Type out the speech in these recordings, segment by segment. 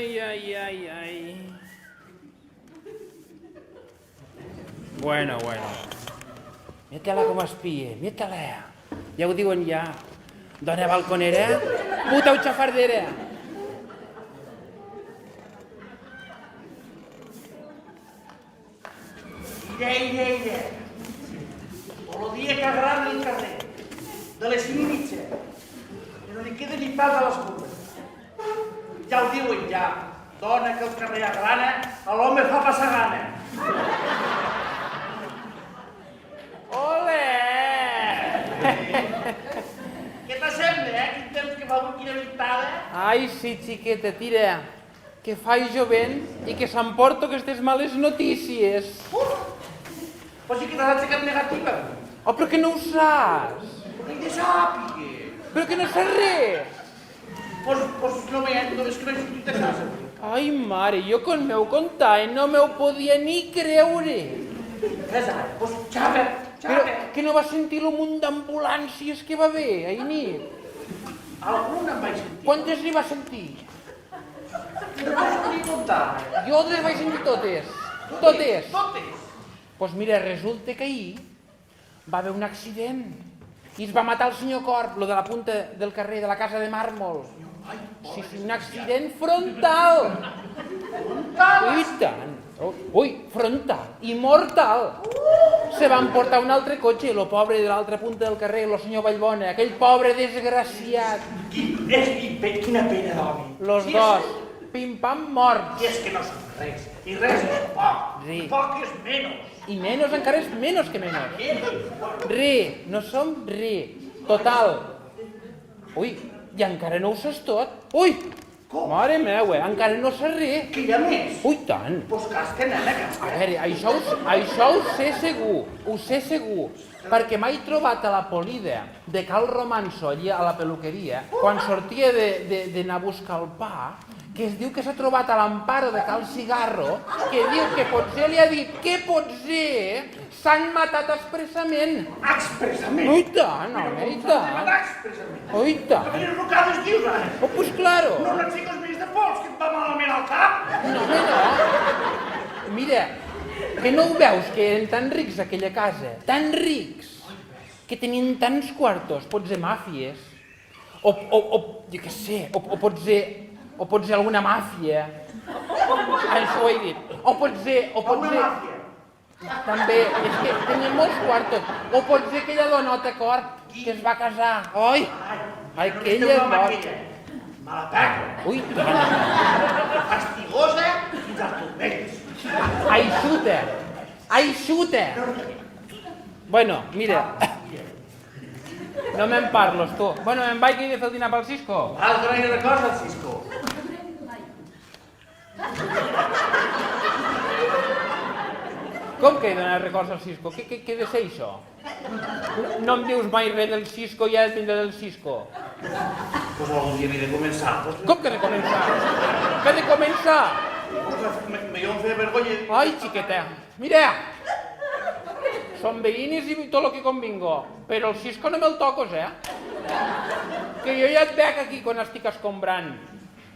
Ai, ai, ai, ai. Bueno. Mírala com espia, mírala. Ja ho diuen ja. Dona balconera, puta o xafardera. Ira. O el dia que agrada el carrer, de les 5:30, que no li queda ni pas a les curves. Ja ho diuen ja, dona que el carrer agrana, a l'home fa passar gana. Ole! Què t'assembla, Quin temps que fa avui, quina ventada? Ai, sí, xiqueta, tira, que faig jovent i que s'emporto aquestes males notícies. Però sí que t'has aixecat negativa. Oh, però que no ho saps. Però que sàpiga. Però que no saps res. Pues no ves que no he sortit de casa. Ai, mare, jo quan m'heu contat no m'ho podia ni creure. Res ara, pues xava. Però que no va sentir el munt d'ambulàncies que va haver ahir nit? Alguna em vaig sentir. Quantes n'hi va sentir? No vaig ni comptar. Jo les vaig sentir totes. Totes. Totes. Mira, resulta que ahir va haver un accident i es va matar el senyor Corp, lo de la punta del carrer de la casa de màrmol. Sí, un accident frontal. I tant. Ui, frontal i mortal. Se van portar un altre cotxe, el pobre de l'altra punta del carrer, el senyor Vallbona, aquell pobre desgraciat. Quina pena d'home. Los dos, pim-pam, morts. I és que no són res. I res és poc. Sí. Poc és menys. I menys encara és menys que menys. Re, no som re. Total. Ui, i encara no ho saps tot. Ui, mare meva, encara no saps res. Que hi ha més? Ui, tant. Pues casca, nena, casca. A veure, això ho sé segur, perquè m'he trobat a la polida de Cal Romanso, allà a la peluqueria, quan sortia d'anar a buscar el pa, que es diu que s'ha trobat a l'Amparo de Cal Cigarro, que diu que potser li ha dit que potser s'han matat expressament. Expressament? Ui, tant, home, i tant. Expressament. Ui, tant. Que quines rocades dius, ara? Oh, pues claro. No n'ensenyes més de pols, que et va malament al cap. No, home, no. Mira, que no ho veus, que eren tan rics aquella casa, tan rics, que tenien tants quartos, pot ser màfies, o jo què sé, o pot ser alguna màfia, això ho he dit, o pot ser, màfia. també, és que tenien molts quartos, o pot ser aquella donota Corp que es va casar, oi, aquella és boja. Mala perla. Ui, tant. Fastigosa fins als turmells. Aixuta. Bueno, mira, no me'n parlos, tu. Bueno, me'n vaig que he de fer el dinar pel Cisco. Vas donar-hi una cosa al Cisco. Com que he de donar records al Cisco? Què he de ser això? No em dius mai res del Cisco i ja he de del Cisco. Pues algun dia havia de començar. Com que he de començar? Que he de començar? Jo em feia vergonya. Ai, xiqueta, mira! Som veïnes i tot el que convingo, però el Cisco no me'l toques, Que jo ja et veig aquí quan estic escombrant.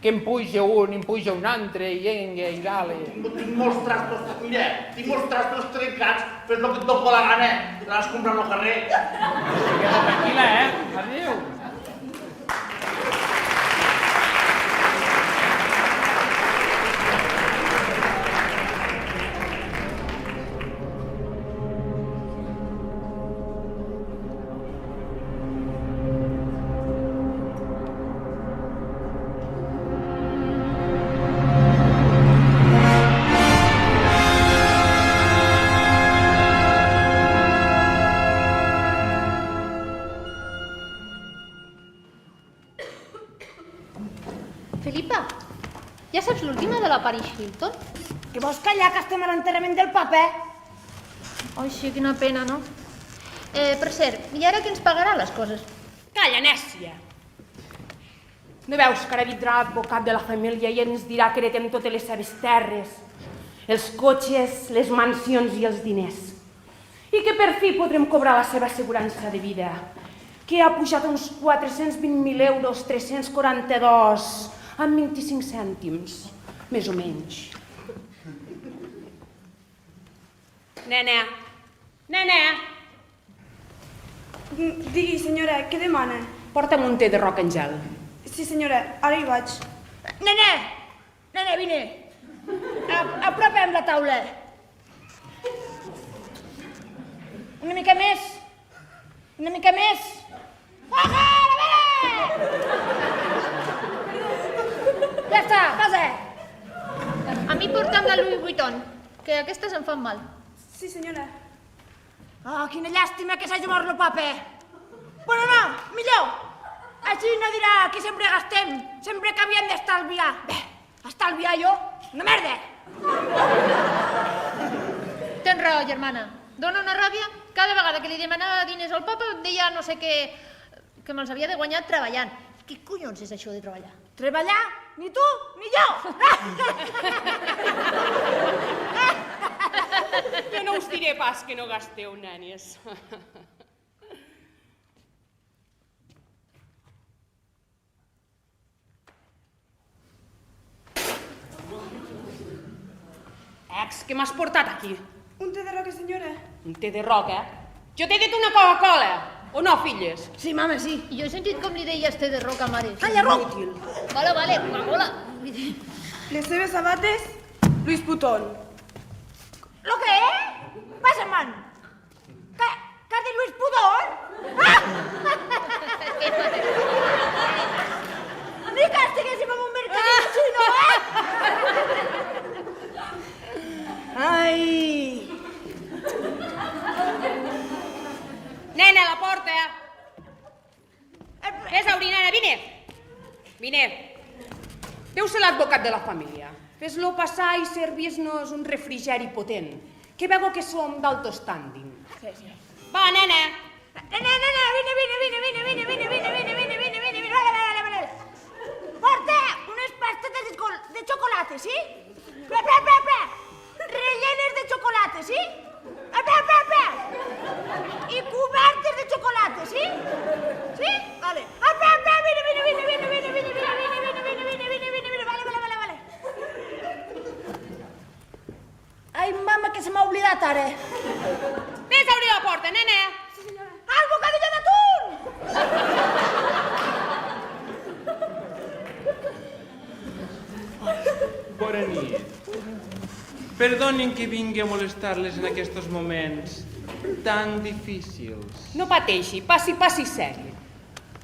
Que em puja un, em puja un altre, i dale. Tinc molts trastos, mira, tinc molts trastos trencats, fes el que et toca la gana, t'anàs comprant al carrer. Tranquil·la, Adéu. Felipa, ja saps l'última de la Paris Hilton? Que vols callar que estem a l'enterrament del papa? Ai, sí, quina pena, no? Per cert, i ara qui ens pagarà les coses? Calla, nècia! No veus que ara vindrà l'advocat de la família i ens dirà que heretem totes les seves terres, els cotxes, les mansions i els diners. I que per fi podrem cobrar la seva assegurança de vida, que ha pujat uns 420.000 euros, 342, amb 25 cèntims, més o menys. Nena, nena, Digui, senyora, què demana? porta'm un té de roc en gel. Sí, senyora, ara hi vaig. Nene, vine. Apropem la taula. Una mica més. Baja, a veure! Ja està, passa. A mi porta'm la Louis Vuitton, que aquestes em fan mal. Sí, senyora. Quina llàstima que s'hagi mort el paper. Bueno, no, millor. Així no dirà que sempre gastem, sempre que havíem d'estalviar. Bé, estalviar jo, una merda. Tens raó, germana. Dóna una ràbia. Cada vegada que li demanava diners al papa deia no sé què, que me'ls havia de guanyar treballant. Què collons és això de treballar? Treballar? Ni tu, ni jo! Jo no us diré pas que no gasteu, nenes. Què m'has portat aquí? Un té de roca, senyora. Un té de roca? Jo t'he dit una Coca-Cola, o no, filles? Sí, mama, sí. I jo he sentit com li deies té de roca, mare. Calla, roc! Vale, Coca-Cola. Les seves sabates, Luis Putón. ¿Lo qué? Pasa, man. ¿Qué de Luis Pudor? ¡Ah! Ni que estiguéssim en un mercat xino, Ai! Nena, a la porta! Vés a obrir, nena, vine! Deu ser l'advocat de la família. Fes-lo passar i servis-nos un refrigeri potent, que vego que som d'alto standing. Va, nena! Nena, vine. Vale. Porta unes pastes de chocolate, ¿sí? Pre. Rellenes de chocolate, ¿sí? Pre. Y cubertes de chocolate, ¿sí? ¿Sí? Vale. Vale. Ai, mama, que se m'ha oblidat ara. Vés a obrir la porta, nena! El bocadillo d'atún! Bona nit. Perdonin que vingui a molestar-les en aquests moments tan difícils. No pateixi, passi seri.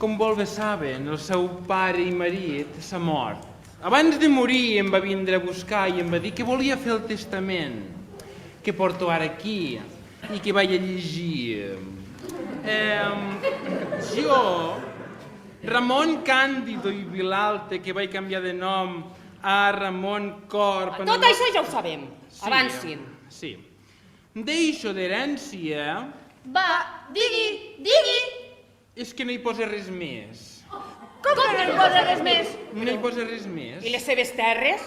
Com molt bé saben, el seu pare i marit s'ha mort. Abans de morir em va vindre a buscar i em va dir que volia fer el testament que porto ara aquí i que vaig a llegir. Jo, Ramon Càndido i Vilalta, que vaig canviar de nom a Ramon Corp... Tot això ja ho sabem. Avancin. Sí. Deixo d'herència... Va, digui. És que no hi posa res més. Com que no hi posa res més? No hi posa res més. I les seves terres?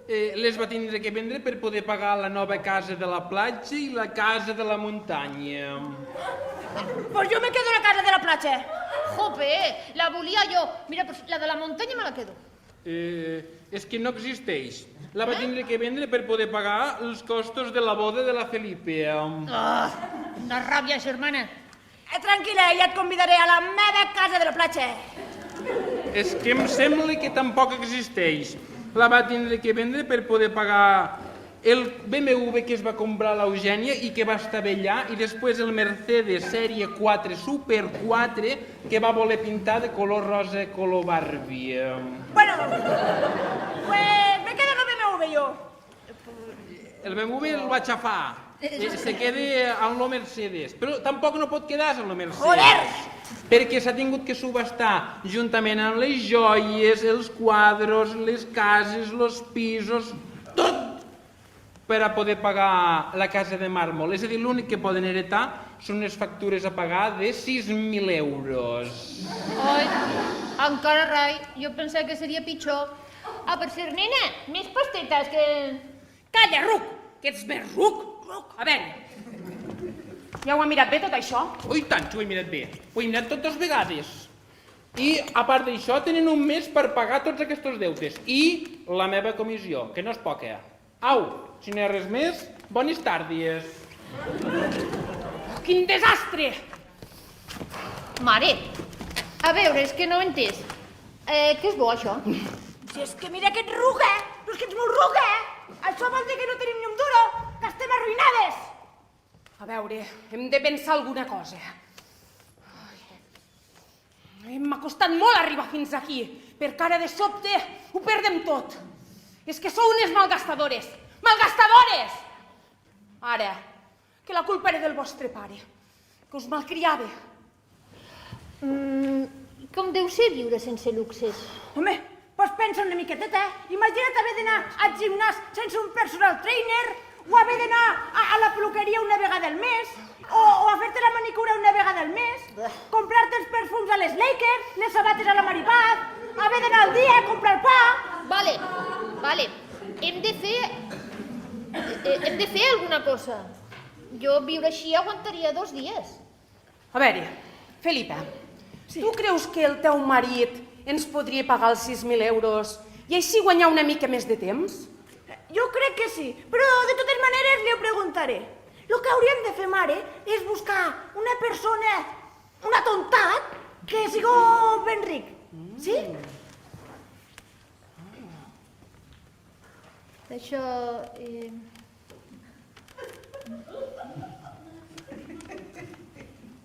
Les va tindre que vendre per poder pagar la nova casa de la platja i la casa de la muntanya. Pues yo me quedo en la casa de la platja. Jope, la volia jo. Mira, pues la de la muntanya me la quedo. És que no existeix. La va tindre que vendre per poder pagar els costos de la boda de la Felipe. Una ràbia, germana. Tranquil·la, ja et convidaré a la meva casa de la platja. És que em sembla que tampoc existeix. La va tindre que vendre per poder pagar el BMW que es va comprar l'Eugènia i que va estar allà, i després el Mercedes Sèrie 4 Super 4 que va voler pintar de color rosa, color Barbie. Bueno, pues me quedo en el BMW yo. El BMW el va xafar. Se queda amb el Mercedes, però tampoc no pot quedar-se amb el Mercedes. Joder! Perquè s'ha tingut que subhastar juntament amb les joies, els quadros, les cases, els pisos, tot per a poder pagar la casa de màrmol. És a dir, l'únic que poden heretar són unes factures a pagar de 6.000 euros. Ai, encara rai, jo pensava que seria pitjor. Per ser nena, més pastetes que... Calla, ruc, que ets més ruc. A veure, ja ho ha mirat bé tot això? Oh, i tant, ho he mirat bé. Ho he mirat totes vegades. I, a part d'això, tenen un mes per pagar tots aquests deutes. I la meva comissió, que no és poca. Au, si no hi ha res més, bones tardes. Quin desastre! Mare, a veure, és que no ho he entès. Què és bo, això? Si és que mira que ets ruga, però és que ets molt ruga, Això vol dir que no tenim ni un duro, que estem arruïnades. A veure, hem de pensar alguna cosa. M'ha costat molt arribar fins aquí, perquè ara de sobte ho perdem tot. És que sou unes malgastadores! Malgastadores! Ara, que la culpa era del vostre pare, que us malcriava. Com deu ser viure sense luxes? Home, doncs pensa una miqueteta, Imagina't haver d'anar al gimnàs sense un personal trainer, o haver d'anar a la peluqueria una vegada al mes, o a fer-te la manicura una vegada al mes, comprar-te els perfums a les Lakers, les sabates a la Maripaz, haver d'anar al dia a comprar pa... Vale. Hem de fer alguna cosa. Jo viure així aguantaria 2 dies. A veure, Felipa, tu creus que el teu marit ens podria pagar els 6.000 euros i així guanyar una mica més de temps? Jo crec que sí, però de totes maneres li ho preguntaré. El que hauríem de fer, mare, és buscar una persona, un atontat, que siga ben ric. Sí? Això...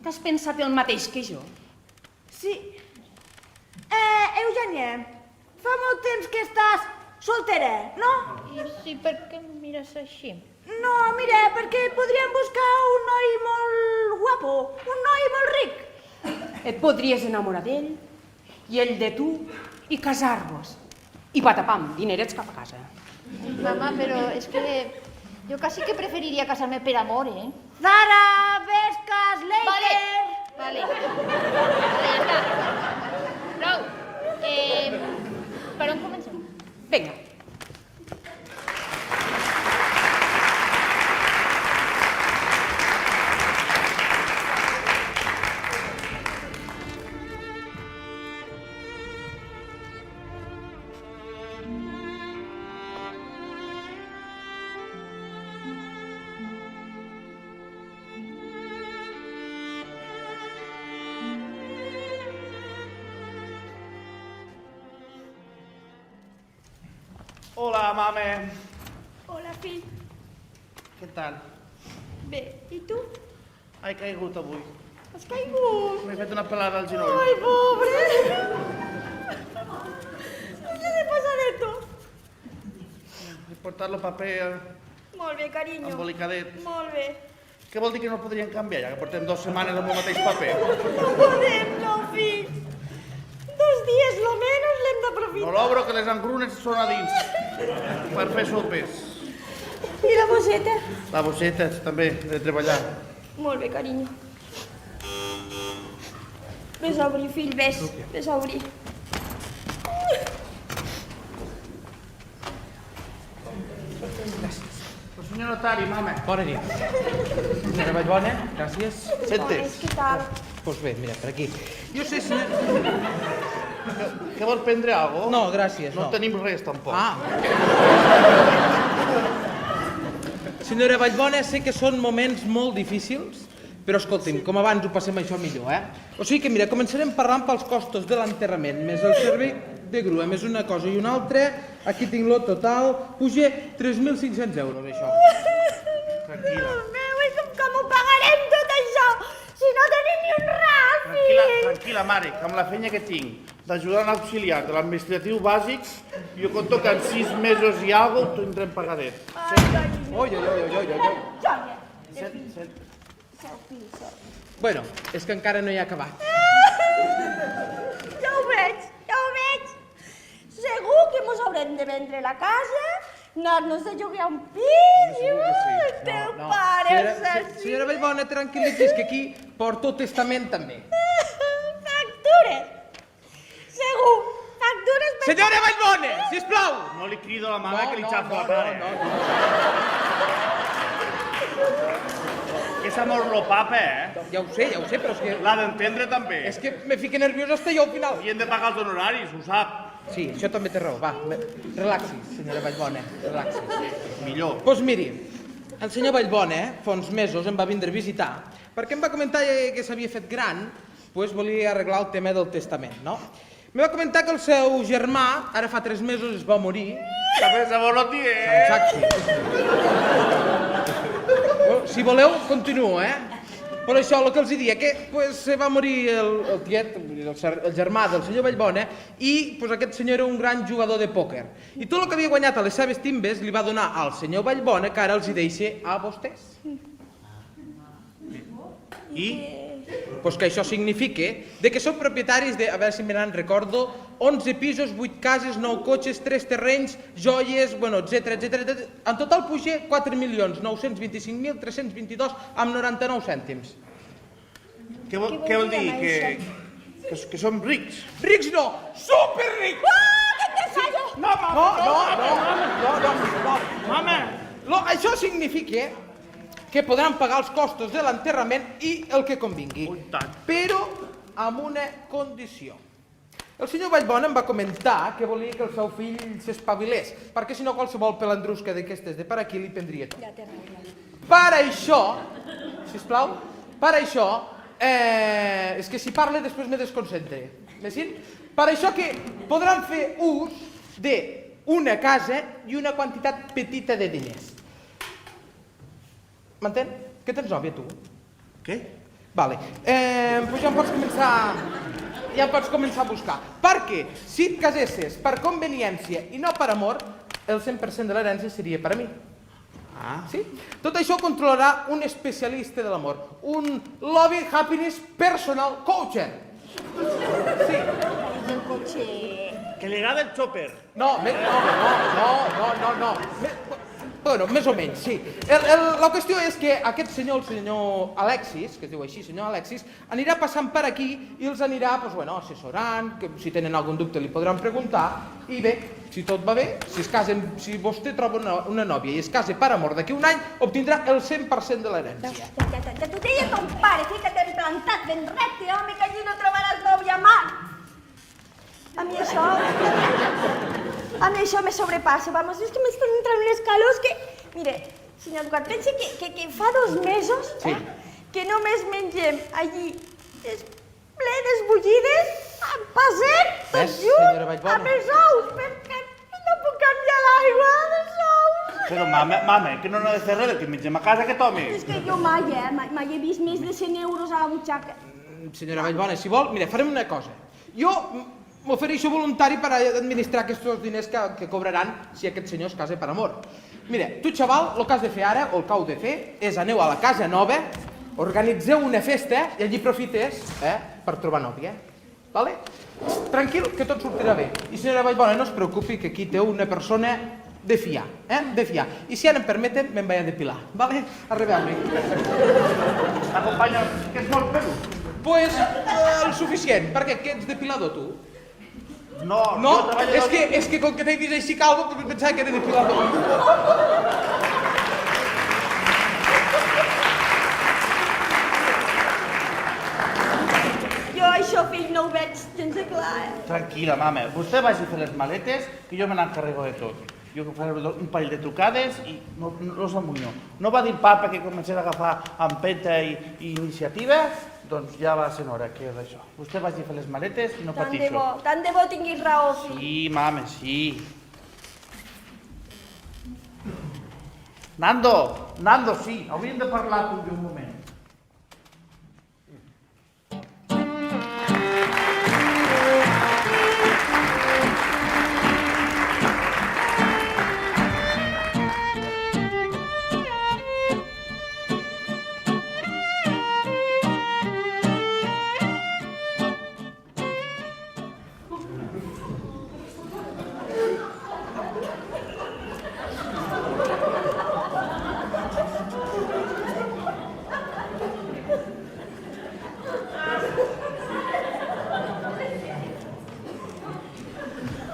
T'has pensat el mateix que jo? Sí. Eugènia, fa molt temps que estàs soltera, no? I sí, per què em mires així? No, mira, perquè podríem buscar un noi molt guapo, un noi molt ric. Et podries enamorar d'ell i ell de tu i casar-vos. I patapam, dinerets cap a casa. Mama, però és que jo quasi que preferiria casar-me per amor, Zara, Vescas, Vale, Laker... ja està. Prou. Per on comencem? Vinga. Hola, mame. Hola, fill. Què tal? Bé, i tu? He caigut avui. Has caigut? M'he fet una pelada al genoll. Ai, pobre! Què li passa de tu? He portat el paper Molt bé, carinyo. embolicadet. Molt bé. Què vol dir que no el podrien canviar, ja que portem 2 setmanes amb el mateix paper? No podem, no, fill. 2 dies, lo menos, l'hem No d'aprofitar. l'obro, que les engrunes són a dins. Per fer sopes. I la bosseta? La bosseta, també, de treballar. Molt bé, carinyo. Ves a obrir, fill, ves. Ves a obrir. El senyor notari, mame. Bona nit. Senyora Vallbona, gràcies. Sentes? Què tal? Doncs bé, mira, per aquí. Jo sé, senyor... Que vol prendre alguna cosa? No, gràcies, No no. tenim res, tampoc. Senyora Vallbona, sé que són moments molt difícils, però escolti'm, com abans ho passem això millor, O sigui que, mira, començarem parlant pels costos de l'enterrament, més el servei de grua, més una cosa i una altra. Aquí tinc lo total. Puja 3.500 euros, això. Tranquil·la. Déu meu, i com ho pagarem tot això? Si no tenim ni un ral, Tranquil·la, fill. tranquil·la, mare, que amb la feina que tinc d'ajudant auxiliar de l'administratiu bàsic, jo conto que en 6 mesos i alguna cosa ho tindrem pagadet. Oi. Joia. Sent. Seu, fill, seu. Bueno, és que encara no hi ha acabat. Ja ho veig, ja ho veig. Segur que mos haurem de vendre la casa, anar-nos a llogar un pis i el teu pare assassí. Senyora Vallbona, tranquil·litzis, que aquí porto testament també. Factures. Segur, factures per... Senyora Vallbona, sisplau! No li crido a la mare que li xafo la mare. Que És amor lo papa, Ja ho sé, però és que... L'ha d'entendre també. És que me fica nerviós hasta jo al final. I hem de pagar els honoraris, ho sap. Sí, això també té raó. Va, relaxis, senyora Vallbona, relaxis. Millor. Doncs miri, el senyor Vallbona fa uns mesos em va vindre a visitar perquè em va comentar que s'havia fet gran, doncs volia arreglar el tema del testament, no? Me va comentar que el seu germà, ara fa 3 mesos, es va morir. També sabeu lo que és. Exacte. Si voleu, continuo, Per això, el que els diria, que se va morir el tiet, el germà del senyor Vallbona, i aquest senyor era un gran jugador de pòquer. I tot el que havia guanyat a les seves timbes li va donar al senyor Vallbona, que ara els hi deixa a vostès. I? Pues que això significa que són propietaris de, a veure si me n'en recordo, 11 pisos, 8 cases, 9 cotxes, 3 terrenys, joies, etc. En total puja 4.925.322 amb 99 cèntims. Què vol dir? Que som rics? Rics no, superrics! No, Mama! No, això significa que podran pagar els costos de l'enterrament i el que convingui. Però amb una condició. El senyor Vallbona em va comentar que volia que el seu fill s'espavilés, perquè si no qualsevol pelandrusca d'aquestes de per aquí li prendria tot. Per això, sisplau, és que si parle després me desconcentre. Per això que podran fer ús d'una casa i una quantitat petita de diners. M'entén? Que tens nòvia, tu? Què? Vale. Doncs ja em pots començar a buscar. Perquè si et casessis per conveniència i no per amor, el 100% de l'herència seria per a mi. Sí? Tot això ho controlarà un especialista de l'amor, un Love Happiness Personal Coacher. Sí. Que li agrada el xòper. No. Bueno, més o menys, sí. La qüestió és que aquest senyor, el senyor Alexis, que es diu així, senyor Alexis, anirà passant per aquí i els anirà assessorant, que si tenen algun dubte li podran preguntar, i bé, si tot va bé, si vostè troba una nòvia i es casa per amor d'aquí un any, obtindrà el 100% de l'herència. Ja t'ho deia ton pare, fica't plantat ben recte, home, que allí no trobaràs nòvia mai. A mi això me sobrepassa, vamos, és que m'estan entrant unes calors que... Mire, senyor Eduard, pensi que fa 2 mesos que només mengem allí plenes bullides, amb passet, tot junt, amb els ous, perquè no puc canviar l'aigua dels ous. Però, mama, que no n'ha de fer res, que mengem a casa aquest home. És que jo mai he vist més de 100 euros a la butxaca. Senyora Vallbona, si vol, mira, farem una cosa. Jo m'ofereixo voluntari per administrar aquests diners que cobraran si aquest senyor es casa per amor. Mira, tu, xaval, el que has de fer ara, o el que heu de fer, és aneu a la casa nova, organitzeu una festa i allí profites per trobar nòvia. Vale? Tranquil, que tot sortirà bé. I senyora Vallbona, no es preocupi que aquí té una persona de fiar, de fiar. I si ara em permeten, me'n vaig a depilar. Vale? Arrebeu-me. T'acompanya, que és molt pelut. Pues el suficient. Per què? Que ets depilador, tu? No, és que com que t'he vist així calvo, pensava que era depilador. Jo això, fill, no ho veig gens de clar, Tranquil·la, mama. Vostè vagi a fer les maletes, que jo me n'encarrego de tot. Jo faré un parell de trucades i no s'amunyo. No va dir papa que comencés a agafar empenta i iniciativa? Doncs ja va ser hora que és això. Vostè vagi a fer les maletes i no patixo. Tant de bo tinguis raó, fill. Sí, mama, sí. Nando, sí. Hauríem de parlar tu un moment.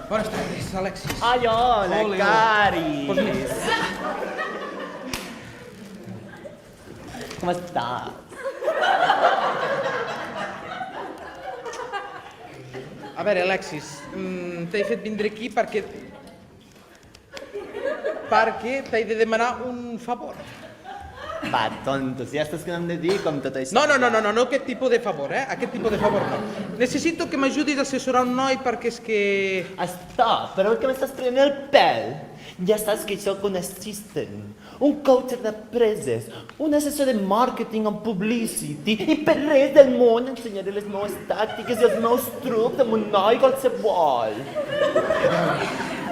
Buenas tardes, Alexis. Ai, hola, Ole. Cari. Pues mira. com estàs? A veure, Alexis, t'he fet vindre aquí perquè t'he de demanar un favor. Va, tonto, si ja estàs quedant de dir com tot això. No, aquest tipus de favor, aquest tipus de favor no. Necessito que m'ajudis a assessorar un noi perquè és que... Stop, però que m'estàs prenent el pèl. Ja saps que sóc un assistant, un coach d'empreses, un assessor de màrqueting en publicity i per res del món ensenyaré les meves tàctiques i els meus trucs amb un noi qualsevol.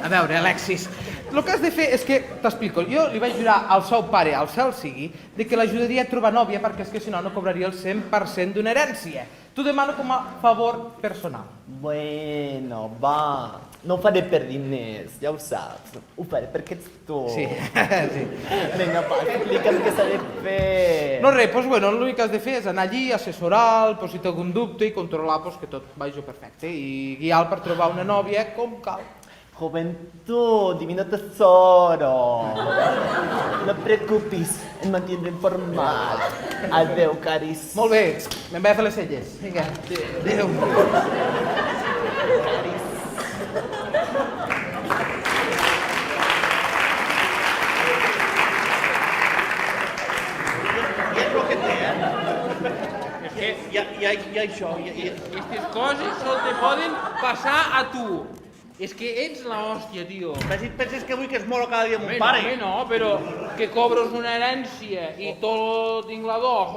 A veure, Alexis, el que has de fer és que, t'explico, jo li vaig jurar al seu pare, al cel sigui, de que l'ajudaria a trobar nòvia perquè és que si no, no cobraria el 100% d'una herència. T'ho demano com a favor personal. Bueno, va, no ho faré per diners, ja ho saps. Ho faré perquè ets tu. Sí, sí. Vinga, va, explica'm què s'ha de fer. No res, doncs bueno, l'únic que has de fer és anar allí, assessorar-lo, si té algun dubte i controlar que tot vagi perfecte i guiar-lo per trobar una nòvia com cal. Juventud, divino tesoro. No et preocupis, em mantindré informat. Adéu, caris. Molt bé, me'n vaig a fer les celles. Vinga, adéu. I és el que té, És que Hi ha això. aquestes coses sol te poden passar a tu. És que ets la hòstia, tio. Penses que vull que es moro cada dia amb Home, un pare? no, però que cobres una herència i tot tinglador,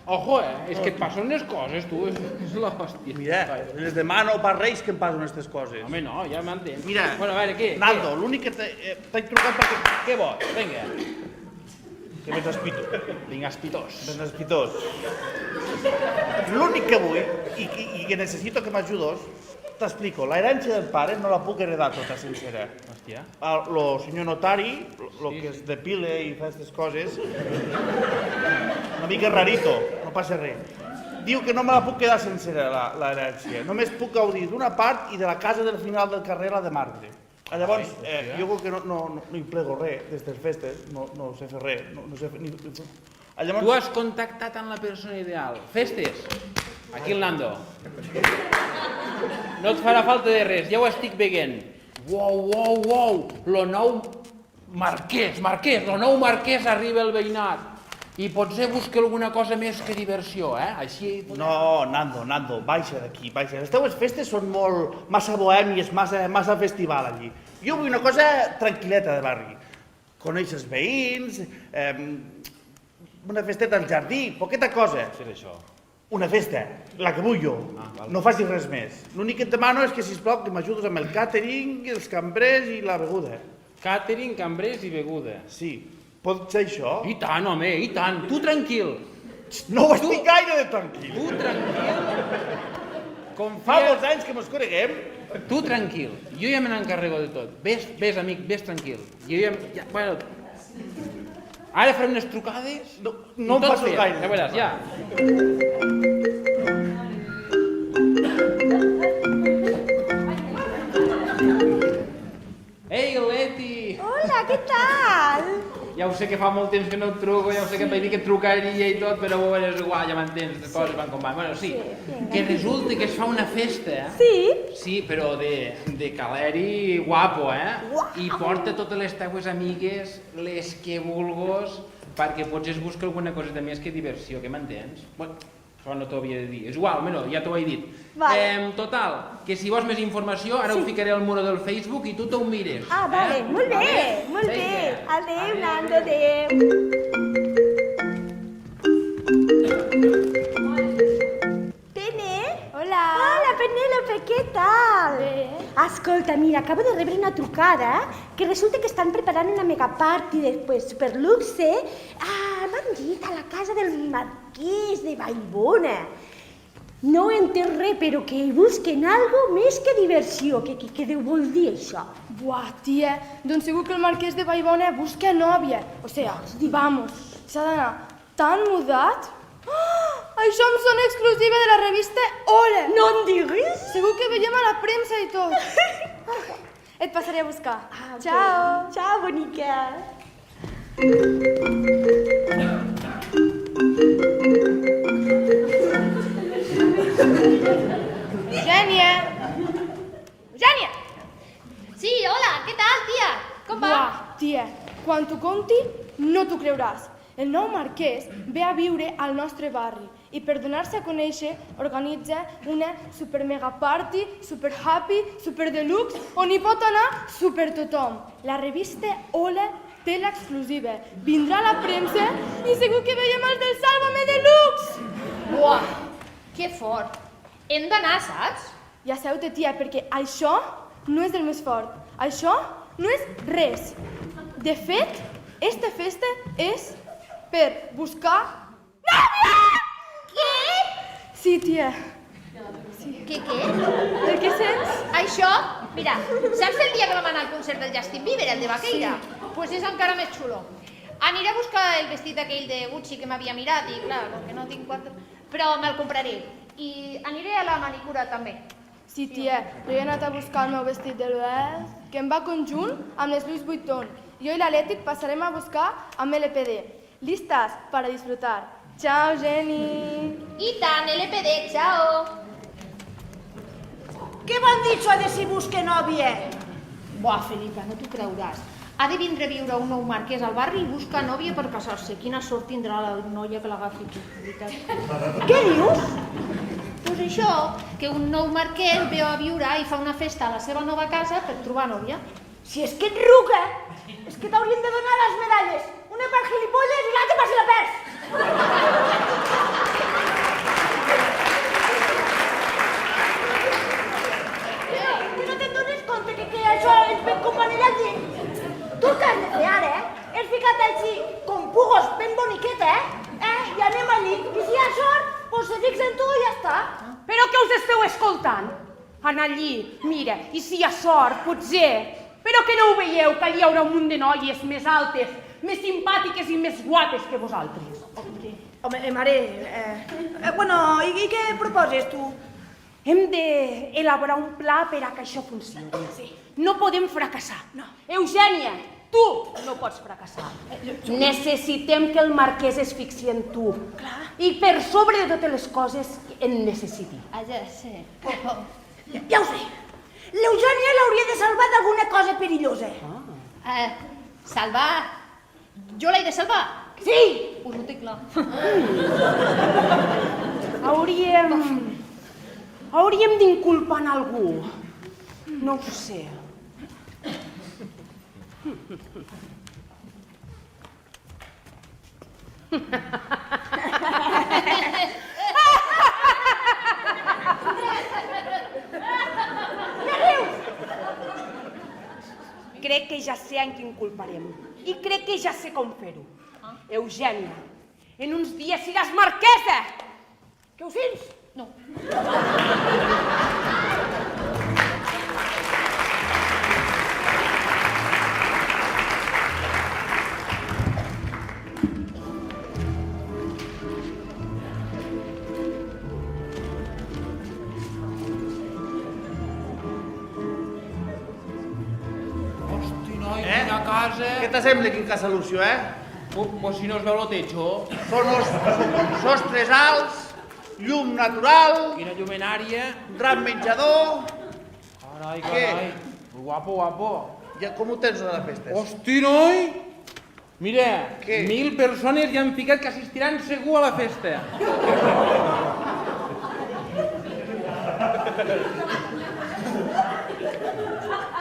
ojo, és que et passen unes coses, tu, és la hòstia. Mira, les demano per Reis que em passen aquestes coses. Home, no, ja m'entens. Mira, Bueno, a veure, què? Naldo, l'únic que t'he trucat perquè... Què vols? Vinga. Que vens espito. Vinga, espitós. Vens espitós. L'únic que vull i que necessito que m'ajudes, t'explico, l'herència del pare no la puc heredar tota sencera. Hòstia. El senyor notari, el que es depile i fa aquestes coses, una mica rarito, no passa res. Diu que no me la puc quedar sencera, l'herència. Només puc gaudir d'una part i de la casa del final del carrer, la de marbre. Llavors, jo com que no hi plego res d'aquestes festes, no sé fer res, no sé fer ni... Llavors... Tu has contactat amb la persona ideal. Festes? Aquí el Nando. No et farà falta de res, ja ho estic veient. Uau, lo nou marquès, lo nou marquès arriba al veïnat. I potser busca alguna cosa més que diversió, Així... No, Nando, baixa d'aquí, baixa. Les teues festes són massa bohèmies, massa festival allí. Jo vull una cosa tranquil·leta de barri. Conèixer els veïns, una festeta al jardí, poqueta cosa. Què és això? Una festa, la que vull jo. No facis res més. L'únic que et demano és que, sisplau, que m'ajudes amb el càtering, els cambrers i la beguda. Càtering, cambrers i beguda. Sí, pot ser això? I tant, home, i tant. Tu tranquil. No ho estic gaire de tranquil. Tu tranquil. Fa Confia... molts anys que mos coneguem. Tu tranquil. Jo ja me n'encarrego de tot. Ves, amic, ves tranquil. Jo ja... Bueno... Ara farem unes trucades... No em passes gaire. Ja veuràs, ja. Ei, Leti! Hola, què tal? Ja ho sé que fa molt temps que no et truco, ja ho sé que et vaig dir que et trucaria i tot, però bueno, és igual, ja m'entens, les coses van com van. Bueno, sí, que resulta que es fa una festa, Sí? Sí, però de caleri guapo, I porta totes les teues amigues, les que vulguis, perquè potser es busca alguna coseta més que diversió, que m'entens? Bueno, això no t'ho havia de dir. És igual, bueno, ja t'ho he dit. Vale. Total, que si vols més informació, ara ho ficaré al muro del Facebook i tu t'ho mires. Ah, vale, molt bé, molt bé. Adéu, Nando, adéu. Pene? Hola. Hola, Penélope, què tal? Bé. Escolta, mira, acabo de rebre una trucada que resulta que estan preparant una megaparty de superluxe. M'han dit a la casa del marquès de Vallbona. No he entès res, però que busquen algo més que diversió. Què deu vol dir això? Buah, tia, doncs segur que el marquès de Vallbona busca nòvia. O sea, vamos, s'ha d'anar tan mudat. Oh, això em sona exclusiva de la revista Hola. No em diguis? Segur que veiem a la premsa i tot. Et passaré a buscar. Ciao. Ciao, bonica. Tia, quan t'ho conti, no t'ho creuràs. El nou marquès ve a viure al nostre barri i per donar-se a conèixer organitza una super mega party, super happy, super deluxe, on hi pot anar super tothom. La revista Hola té l'exclusiva. Vindrà a la premsa i segur que veiem els del Sálvame Deluxe. Buah, que fort. Hem d'anar, saps? Ja seu-te, tia, perquè això no és el més fort. Això no és res. De fet, esta festa és per buscar nòvia! Què? Sí, tia. Què? El que sents? Això? Mira, saps el dia que vam anar al concert del Justin Bieber, el de Vaqueira? Pues és encara més xulo. Aniré a buscar el vestit aquell de Gucci que m'havia mirat i, clar, que no tinc quatre... Però me'l compraré. I aniré a la manicura també. Sí, tia, jo he anat a buscar el meu vestit de l'Oest, que em va conjunt amb les Louis Vuitton. Jo i l'Atlètic passarem a buscar amb LPD. Listas para disfrutar. Chao, Jenny. I tant, LPD, chao. Què m'han dit de si busque nòvia? Buah, Felipa, no t'ho creuràs. Ha de vindre a viure un nou marquès al barri i buscar nòvia per casar-se. Quina sort tindrà la noia que l'agafi aquí, veritat. Què dius? Pues això, que un nou marquès veu a viure i fa una festa a la seva nova casa per trobar nòvia. Si és que et ruga, és que t'haurien de donar les medalles. Una per gilipolles i l'altra per si la perds. Que no te'n dones compte que això ens ve com anirà aquí? Tu el que has de fer ara, és ficar-te així com pugos ben boniqueta, i anem allí. I si hi ha sort, doncs se fixen tu i ja està. Però què us esteu escoltant? Anar allí, mira, i si hi ha sort, potser. Però que no ho veieu, que allí hi haurà un munt de noies més altes, més simpàtiques i més guapes que vosaltres. Home, mare, bueno, i què proposes tu? Hem d'elaborar un pla per a que això funcioni. Sí. No podem fracassar. No. Eugènia, tu no pots fracassar. Necessitem que el marquès es fixi en tu. Clar. I per sobre de totes les coses en necessiti. Ja sé. Ja ho sé. L'Eugènia l'hauria de salvar d'alguna cosa perillosa. Salvar? Jo l'he de salvar? Sí! Pues ho té clar. Hauríem d'inculpar en algú. No ho sé. Crec que ja sé en qui inculparem. I crec que ja sé com fer-ho. Eugènia, en uns dies seràs marquesa! Que ho sents? No. Hosti, noi, quina casa... Què t'assembla quin casa Lucio, Pues si no es veu lo techo. Són els sostres alts, llum natural, Quina llumenària. gran menjador... Carai, Què? carai. Guapo, guapo. Ja, com ho tens a la festa? Hosti, noi! Mira, Què? 1000 persones ja han ficat que assistiran segur a la festa.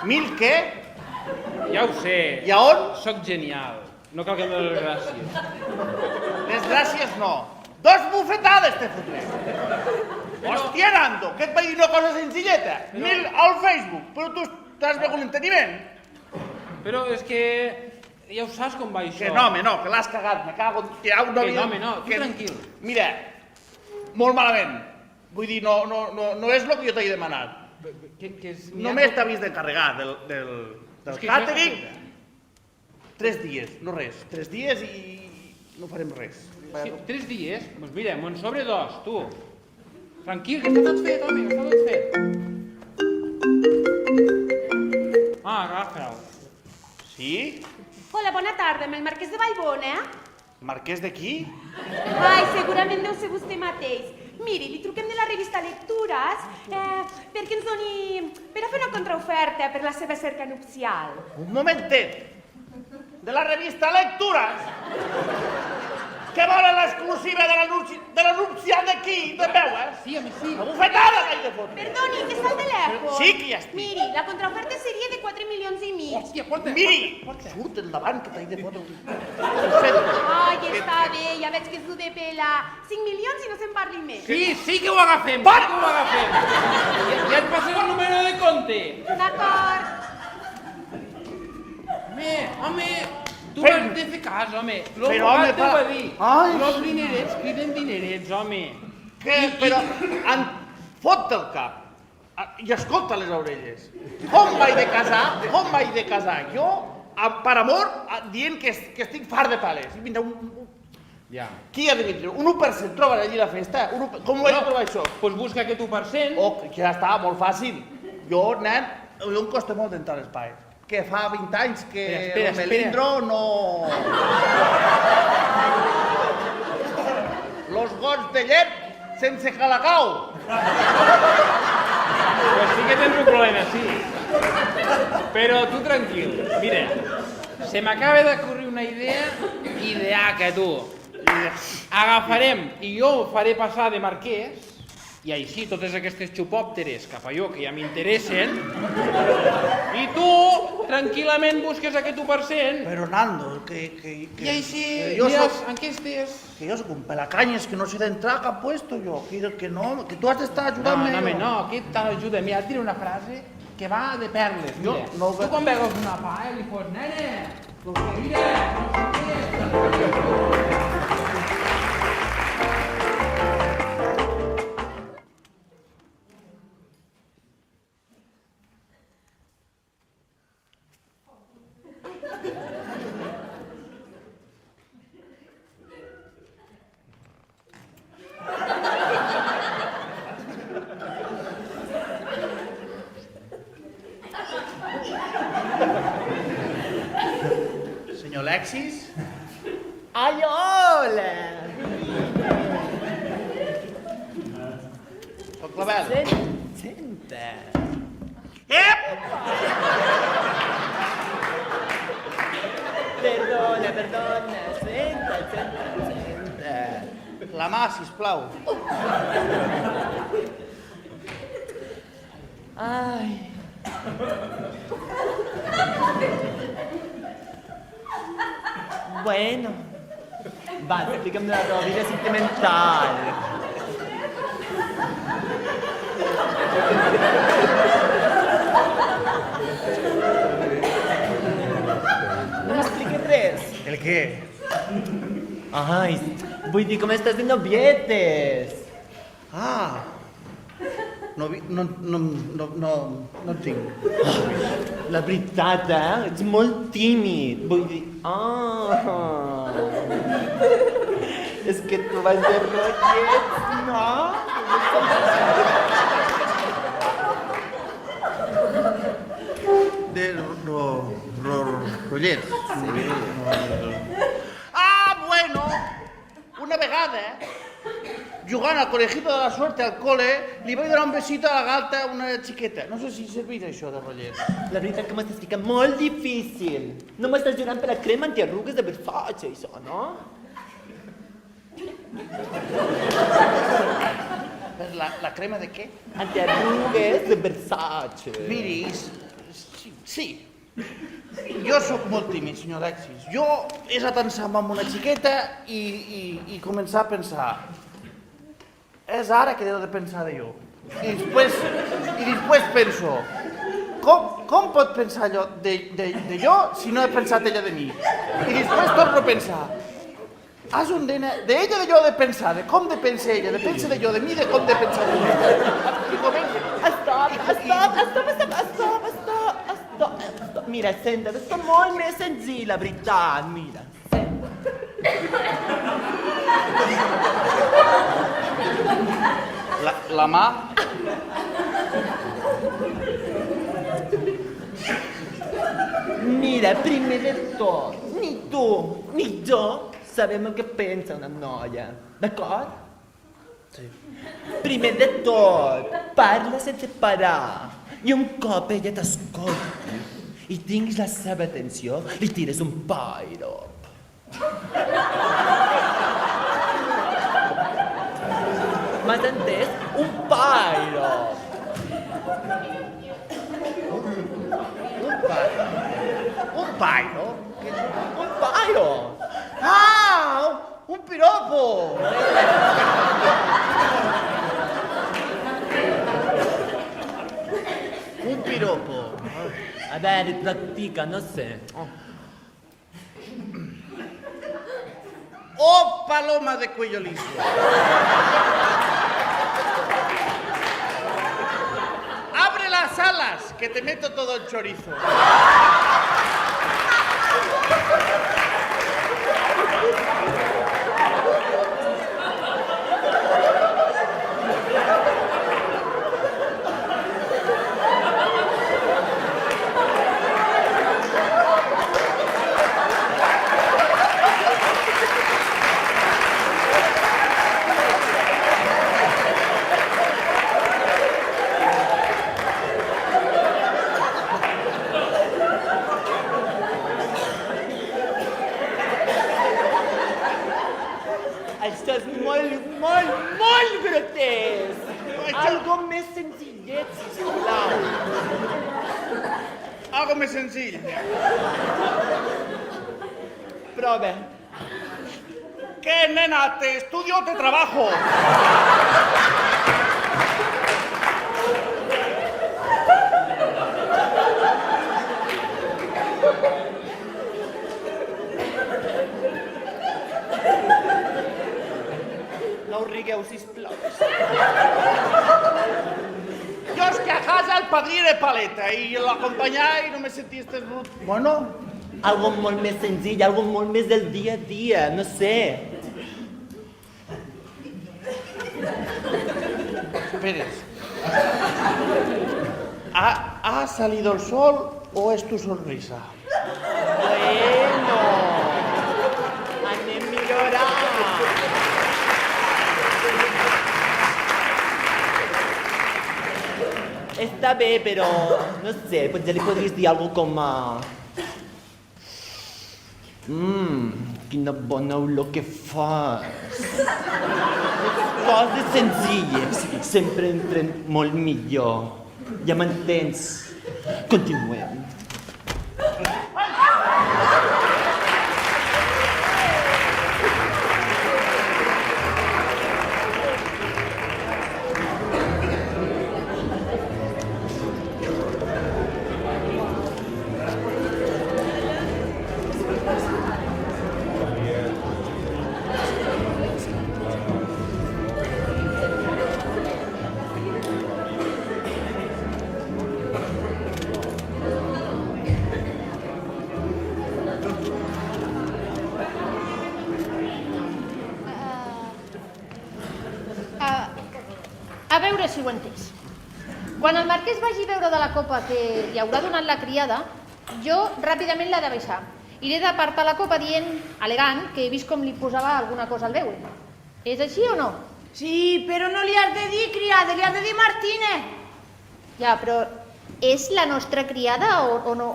Mil què? Ja ho sé. I a on? Soc genial. No cal que em donis les gràcies. Les gràcies no. 2 bufetades te fotré. Hòstia, Nando, que et vaig dir una cosa senzilleta. 1000 al Facebook, però tu estàs bé con l'enteniment. Però és que... Ja ho saps com va això. Que no, home, no, que l'has cagat, me cago... Que no, home, no, tu tranquil. Mira, molt malament. Vull dir, no és el que jo t'he demanat. Només t'ha vist d'encarregar del càtering 3 dies, no res. 3 dies i no farem res. Sí, 3 dies? Doncs mira, me'n sobre 2, tu. Tranquil, que està tot fet, home, que està tot fet. Agafa'l. Sí? Hola, bona tarda, amb el marquès de Vallbona. Marquès de qui? Ai, segurament deu ser vostè mateix. Miri, li truquem de la revista Lectures perquè ens doni... per a fer una contraoferta per la seva cerca nupcial. Un momentet. de la revista Lecturas, que volen l'exclusiva de l'anúncia d'aquí, de veues. Sí, home, sí. Una bufetada que he de fotre. Perdoni, que està al telèfon. Sí que ja estic. Miri, la contraoferta seria de 4 milions i mig. Hòstia, porta. Miri, surt endavant que t'he de fotre. Perfecte. Ai, està bé, ja veig que és dur de pelar. 5 milions i no se'n parli més. Sí que ho agafem, sí que ho agafem. Ja et passes el número de compte. D'acord. Home, tu has de fer cas, home. Però, home, t'ho va dir. Ai. Los dinerets criden dinerets, home. Que, però, fot-te el cap i escolta les orelles. Com m'he de casar jo, per amor, dient que estic fart de pales? Mira, Ja. qui ha de vindre? Un 1% trobarà allí la festa? Com ho he de trobar això? Doncs busca aquest 1%. Oh, que ja està, molt fàcil. Jo, nen, em costa molt d'entrar a l'espai. Que fa 20 anys que Espera. el melindro no... Los gots de llet sense calacau. Pues sí que tens un problema, sí. Però tu tranquil. Mira, se m'acaba d'acurrir una idea ideaca, tu. Agafarem i jo ho faré passar de marquès i així totes aquestes xupòpteres cap a jo que ja m'interessen i tu tranquil·lament busques aquest 1%. Però, Nando, I així jo mires enquestes. Que jo soc un pelacanyes, que no sé d'entrar a cap puesto, jo. Que no, que tu has d'estar ajudant-me. No, aquí t'ajuda. Mira, et diré una frase que va de perles. Mira, no ho tu veig. quan veus una paella li fos, nene, mira, no sé què. Senyor Alexis? Ai, hola! Soc Clavel. Senta. Ep! Perdona, senta. La mà, sisplau. Ai. Bueno, va, explícame la tua vida sentimental. No m'expliquis res. El què? Ai, vull dir, com estàs de novietes? Ah, no en tinc. La veritat, ets molt tímid. Vull dir... És que tu vas de rotllets, no? De rollets. Ah, bueno! Una vegada, jugant al conejito de la suerte al cole, li vaig donar un besito a la galta a una xiqueta. No sé si serveix això de rotllet. La veritat que m'estàs ficant molt difícil. No m'estàs jurant per la crema antiarrugues de Versace, això, no? Per la crema de què? Antiarrugues de Versace. Miri, sí. Jo sóc molt tímid, senyor Alexis. Jo he estat amb una xiqueta i començar a pensar és ara que he de pensar de jo. I després penso com pot pensar allò de jo si no he pensat ella de mi? I després torno a pensar és un d'ella de jo de pensar, de com de pensar ella, de pensar de jo, de mi, de com de pensar de Stop. Mira, senta, és molt més senzill, la veritat, mira. La mà? Mira, primer de tot, ni tu ni jo sabem el que pensa una noia, d'acord? Sí. Primer de tot, parla sense parar. I un cop ella t'escolti i tinguis la seva atenció, li tires un pirob. M'has entès? Un pirob. Un pairo? Un pirob. Ah, un piropo! Un piropo. A ver, practica, no sé. Oh, paloma de cuello liso. Abre las alas, que te meto todo el chorizo. Això és molt grotesc. Algo més senzillet, sisplau. Algo més senzill. Prova. ¿Qué, nena? ¿Te estudio o te trabajo? No us rigueu, sisplau. Yo es que a casa el padrí era paleta y l'acompanyava i només sentia estes brut. Bueno, Algo molt més senzill, algo molt més del dia a dia, no sé. Pérez. ¿Ha salido el sol o es tu sonrisa? Bueno, anem millorant. Està bé, però no sé, potser li podries dir alguna com a... quina bona olor que fas. Coses senzilles sempre entren molt millor. Ja m'entens? Continuem. A veure si ho he entès. Quan el marquès vagi veure de la copa que li haurà donat la criada, jo ràpidament l'he de baixar. I l'he d'apartar la copa dient, elegant, que he vist com li posava alguna cosa al beure. És així o no? Sí, però no li has de dir criada, li has de dir Martínez. Ja, però és la nostra criada o no?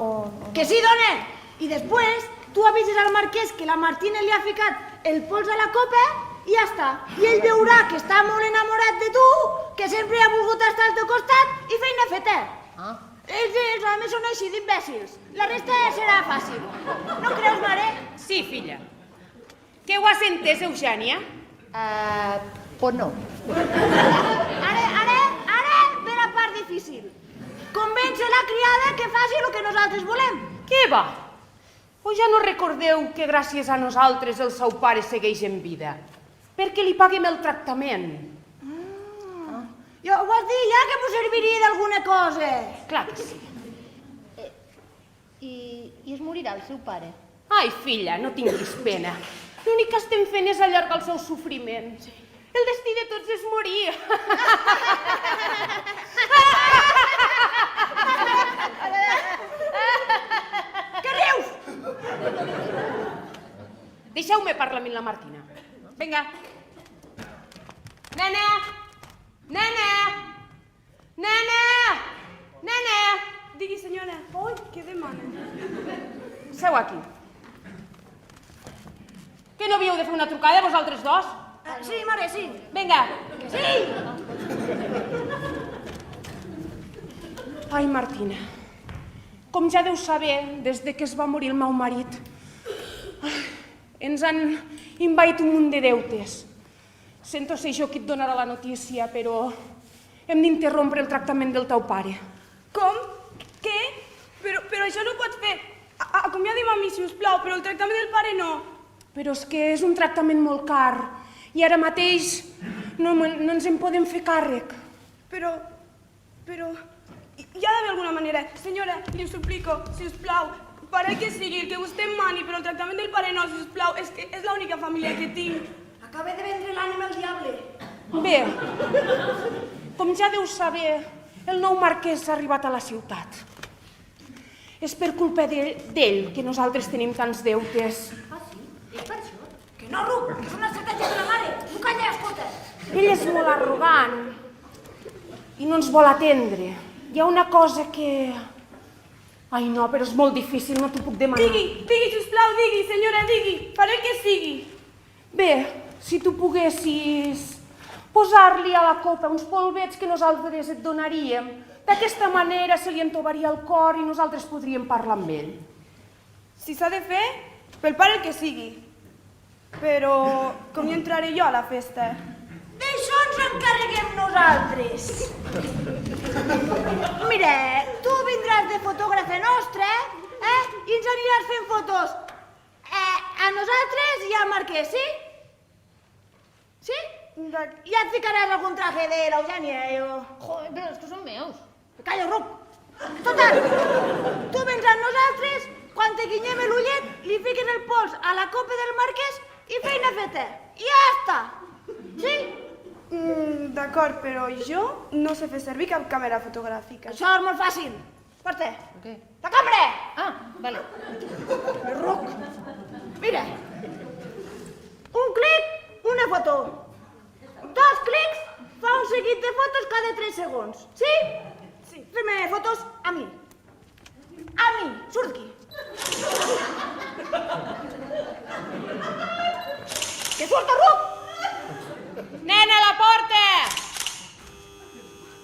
Que sí, dona! I després tu avises al marquès que la Martínez li ha ficat el pols a la copa i ja està. I ell veurà que està molt enamorat de tu, que sempre ha volgut estar al teu costat i feina feta. Els homes són així d'imbècils. La resta serà fàcil. No creus, mare? Sí, filla. Que ho has entès, Eugènia? Pues no. Ara ve la part difícil. Convèncer la criada que faci el que nosaltres volem. Què va? O ja no recordeu que gràcies a nosaltres el seu pare segueix en vida? Perquè li paguem el tractament. Ja ho vas dir ja que m'ho serviria d'alguna cosa. Clar que sí. I es morirà el seu pare? Ai, filla, no tinguis pena. L'únic que estem fent és allargar el seu sofriment. El destí de tots és morir. Què rius? Deixeu-me parlar amb la Martina. Vinga. Nena! Nena! Nena! Nena! digui, senyora. Ui, què demana? Seu aquí. Que no havíeu de fer una trucada, vosaltres dos? Sí, mare, sí. Vinga. Sí! Ai, Martina, com ja deu saber, des de que es va morir el meu marit, ens han invaït un munt de deutes. Sento ser jo qui et donarà la notícia, però hem d'interrompre el tractament del teu pare. Com? Què? Però això no ho pot fer. Acomiadi'm a mi, si us plau, però el tractament del pare no. Però és que és un tractament molt car i ara mateix no ens en podem fer càrrec. Però... Hi ha d'haver alguna manera. Senyora, li ho suplico, si us plau, per el que sigui, el que vostè em mani, però el tractament del pare no, si us plau, és que és l'única família que tinc. Acaba de vendre l'ànima al diable. Bé, com ja deu saber, el nou marquès ha arribat a la ciutat. És per culpa d'ell que nosaltres tenim tants deutes. Ah, sí? És per això? Que no, Ruc, que és una estratègia de la mare. Tu calla, escolta. Ell és molt arrogant i no ens vol atendre. Hi ha una cosa que... Ai, no, però és molt difícil, no t'ho puc demanar. Digui, sisplau, digui, senyora, digui. Faré el que sigui. Bé, si tu poguessis posar-li a la copa uns polvets que nosaltres et donaríem, d'aquesta manera se li entovaria el cor i nosaltres podríem parlar amb ell. Si s'ha de fer, pel pare el que sigui. Però com hi entraré jo a la festa? D'això ens encarreguem nosaltres. Mira, tu vindràs de fotògrafa nostra, i ens aniràs fent fotos a nosaltres i al Marquès, sí? Sí? Ja et ficaràs algun traje de l'Eugènia, o... Joder, però és que són meus. Calla, Ruc. Total, tu vens amb nosaltres, quan te guinyem l'ullet, li fiques el pols a la copa del Marquès i feina feta. I ja està. Sí? D'acord, però jo no sé fer servir cap càmera fotogràfica. Això és molt fàcil. Porta. Què? La càmera! Ah, vale. Ruc. Mira. Un clic, una foto. 2 clics, fa un seguit de fotos cada 3 segons. Sí? Sí. Fem-me fotos a mi. A mi. Surt aquí. Que surt el Ruc! Nena, a la porta!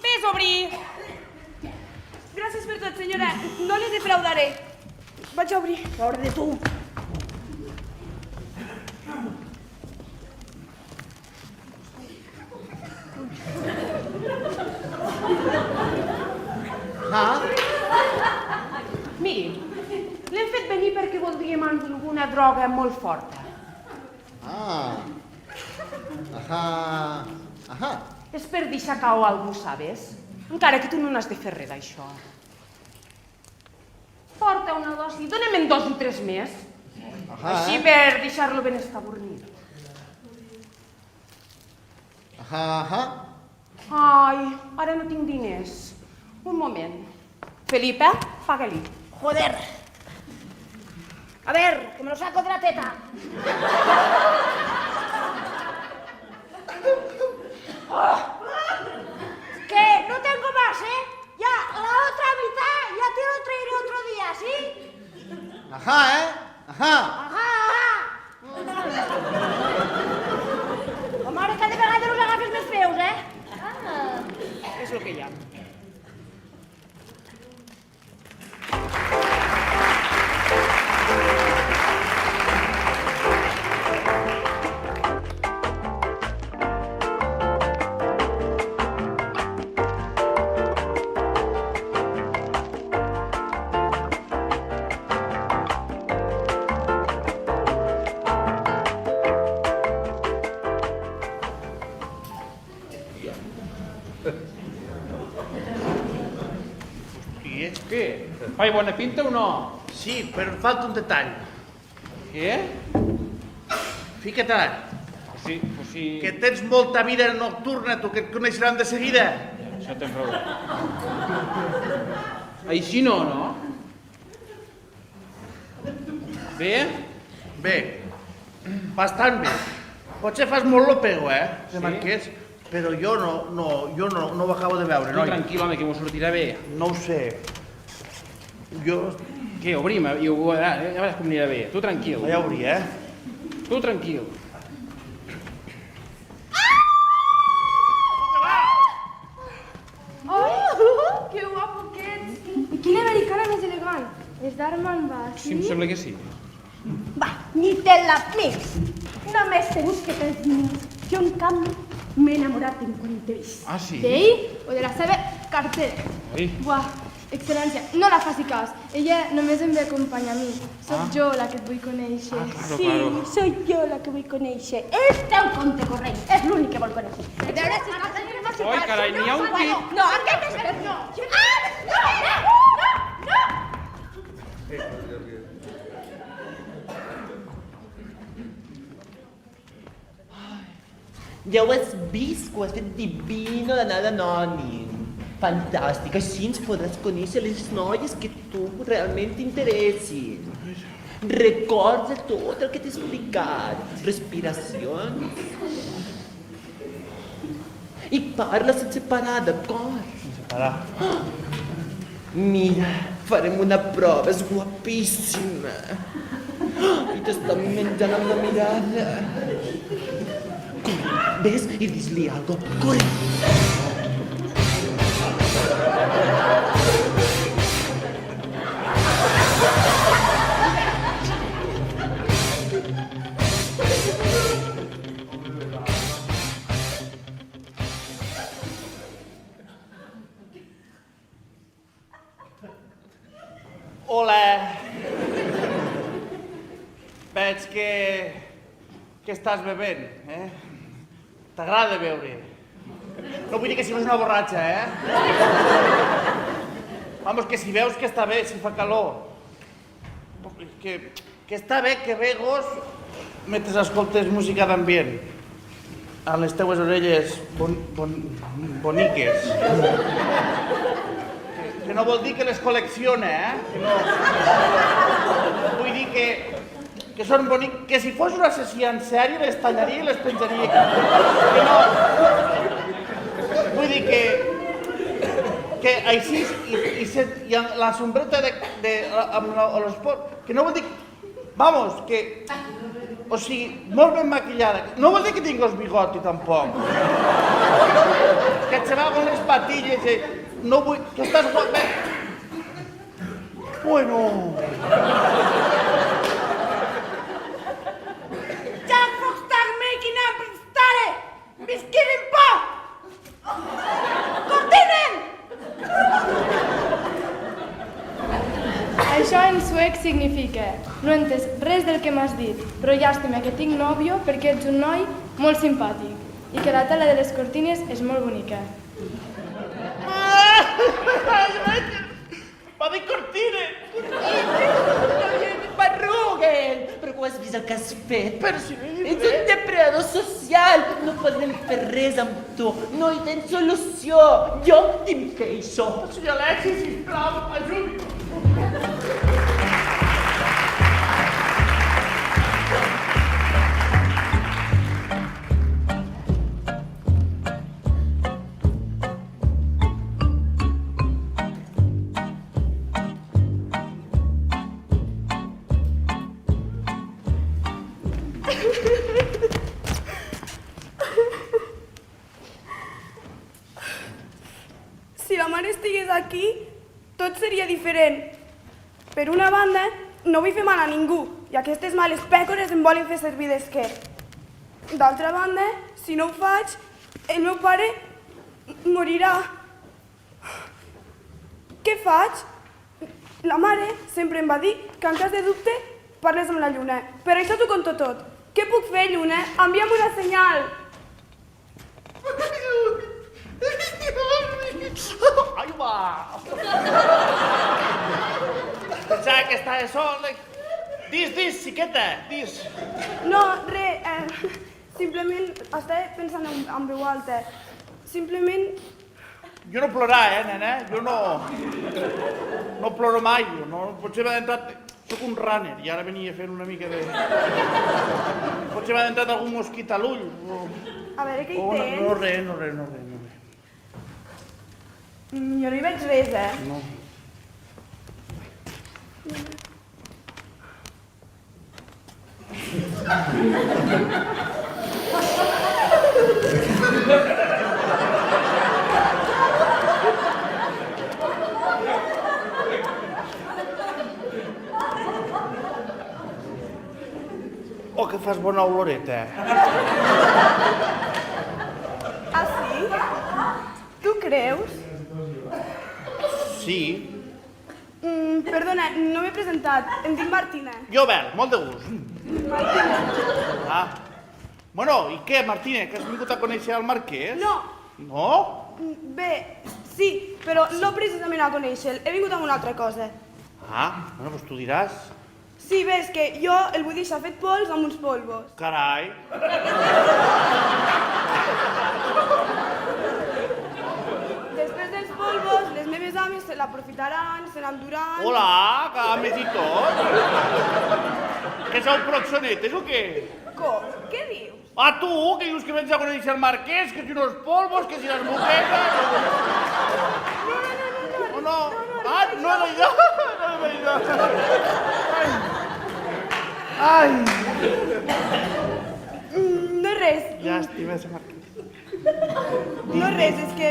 Ves a obrir! Gràcies per tot, senyora. No les defraudaré. Vaig a obrir. L'ordre de tu. Miri, l'hem fet venir perquè voldríem alguna droga molt forta. És per deixar caure algú, sabes? Encara que tu no n'has de fer res d'això. Porta una dosi, dóna'm 2 o 3 més. Així per deixar-lo ben escabornit. Ai, ara no tinc diners. Un moment. Felipe, paga-li. Joder. A ver, que me lo saco de la teta. Que no tengo más, ¿eh? Ya, la otra mitad ya te lo traeré otro día, ¿sí? Ajá. Home, ara cada vegada no us agafes més feus, eh? És el que hi ha. Què? Fai bona pinta o no? Sí, però em falta un detall. Què? Fica-te. Sí. Que tens molta vida nocturna, tu, que et coneixeran de seguida. Això tens raó. Així no, no? Bé? Bé, bastant bé. Potser fas molt l'opego, de Marquès, però jo no ho acabo de veure, Tu noi. tranquil, home, que m'ho sortirà bé. No ho sé. Jo... Què, obrim? Ja veuràs com anirà bé. Tu tranquil. Ja obri, Tu tranquil. Oh, que guapo que ets! I quina americana més elegant! És d'Armand Bassi? Sí, em sembla que sí. Va, ni te la mires. Només te busque 3 minuts. Jo, en canvi, m'he enamorat en quan t'he vist. Ah, sí? D'ell o de la seva cartera? Ai. Buah, excel·lència, no la faci cas. Ella només em ve acompanyar a mi. Soc jo la que et vull conèixer. Sí, soy yo la que vull conèixer. És teu compte corrent, és l'únic que vol conèixer. A veure si estàs en el nostre Oi, carai, n'hi ha un que... No, aquest és el no. No! Ja ho has vist, ho has fet divino l'anada anònim. Fantàstic, així ens podràs conèixer les noies que tu realment t'interessin. Recorda tot el que t'he explicat. Respiracions. I parla sense parar, d'acord? Sense parar. Mira, farem una prova, és guapíssima. I t'està menjant amb la mirada. Corre, ves i dis-li algo. Corre. Hola. Veig que estàs bevent, T'agrada beure. No vull dir que siguis una borratxa, Vamos, que si veus que està bé, si fa calor. Que està bé que begos mentre escoltes música d'ambient. A les teues orelles boniques. Que no vol dir que les col·lecciona, Que no... Vull dir que són boniques... Que si fos una sessió en sèrie les tallaria i les penjaria. Que no... Vull dir que així i amb la sombreta amb l'esport... Que no vol dir... Vamos, que... O sigui, molt ben maquillada. No vol dir que tinguis bigoti, tampoc. Que et se va con les patilles i... No vull... Que estàs guapa... Bueno... Jack Foxtag making up in stare! Biskirin po! Continen! Això en suec significa: no he entès res del que m'has dit, però llàstima que tinc nòvio perquè ets un noi molt simpàtic i que la tela de les cortines és molt bonica. Va dir cortines! M'arruguen! Però ho has vist el que has fet? Ets un depredador social! No podrem fer res amb tu! No hi tens solució! Jo em queixo! Senyor Alexi, sisplau, ajudi'm! Si la mare estigués aquí, tot seria diferent. Per una banda, no vull fer mal a ningú, i aquestes males pècores em volen fer servir d'esquer. D'altra banda, si no ho faig, el meu pare morirà. Què faig? La mare sempre em va dir que en cas de dubte parles amb la lluna. Per això t'ho conto tot. Què puc fer, lluna? Envia'm una senyal. Ai, va! Pensava que estava sol. Dis, xiqueta, dis. No, res, simplement estava pensant en veu alta. Simplement... Jo no plorar, nena? Jo no ploro mai. Potser m'ha entrat... Soc un runner i ara venia fent una mica de... Potser m'ha entrat algun mosquit a l'ull. A veure què hi tens. No, res. Jo no hi veig res, No. Oh, que fas bona oloreta. Ah, sí? Tu creus? Sí. Perdona, no m'he presentat. Em dic Martina. Jo, Bert, molt de gust. Ah. Bueno, i què, Martínez, que has vingut a conèixer el Marquès? No. No? Bé, sí, però no precisament a conèixer-lo. He vingut amb una altra cosa. Ah, bueno, doncs tu diràs. Sí, bé, és que jo el vull deixar fet pols amb uns polvos. Carai. Després dels polvos, les meves ames se l'aprofitaran, se n'enduran... Hola, cames i tot. Que sou proxonetes o què? Com? Què dius? Ah, tu, que dius que vens a conèixer el Marquès, que si unos polvos, que si les moquetes... No. Ah, no he veïdo. No he veïdo. Ai. No és res. Llàstima, ese Marquès. No és res, és que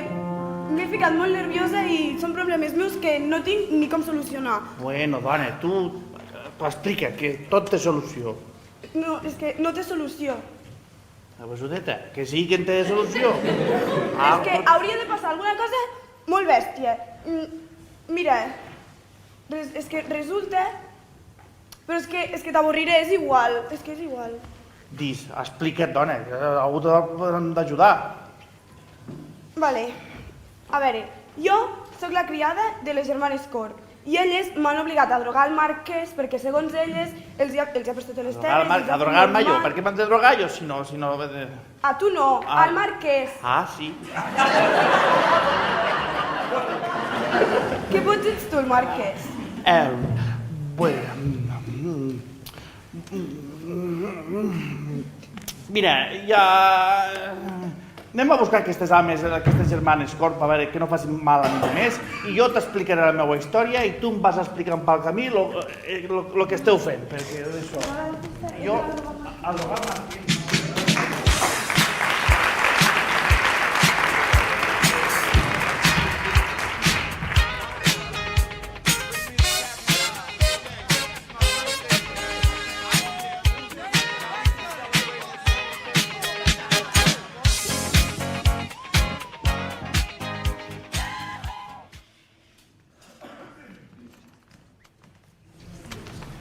m'he ficat molt nerviosa i són problemes meus que no tinc ni com solucionar. Bueno, dona, tu explica que tot té solució. No, és que no té solució. La besudeta, que sí que en té solució. És que hauria de passar alguna cosa molt bèstia. Mira, és que resulta... Però és que t'avorriré, és igual, és que és igual. Dis, explica't, dona, que algú t'ha d'ajudar. Vale. A veure, jo sóc la criada de les germanes Corp i elles m'han obligat a drogar el Marquès perquè, segons elles, els ha prestat les terres... A drogar-me jo? Per què m'han de drogar jo, si no... A tu no, al Marquès. Ah, sí. Què pots ets tu, el Marquès? Bueno... Mira, ja... Anem a buscar aquestes ames, aquestes germanes Corp, a veure que no facin mal a ningú més, i jo t'explicaré la meva història i tu em vas explicant pel camí lo que esteu fent, perquè d'això... Jo, a drogar-me...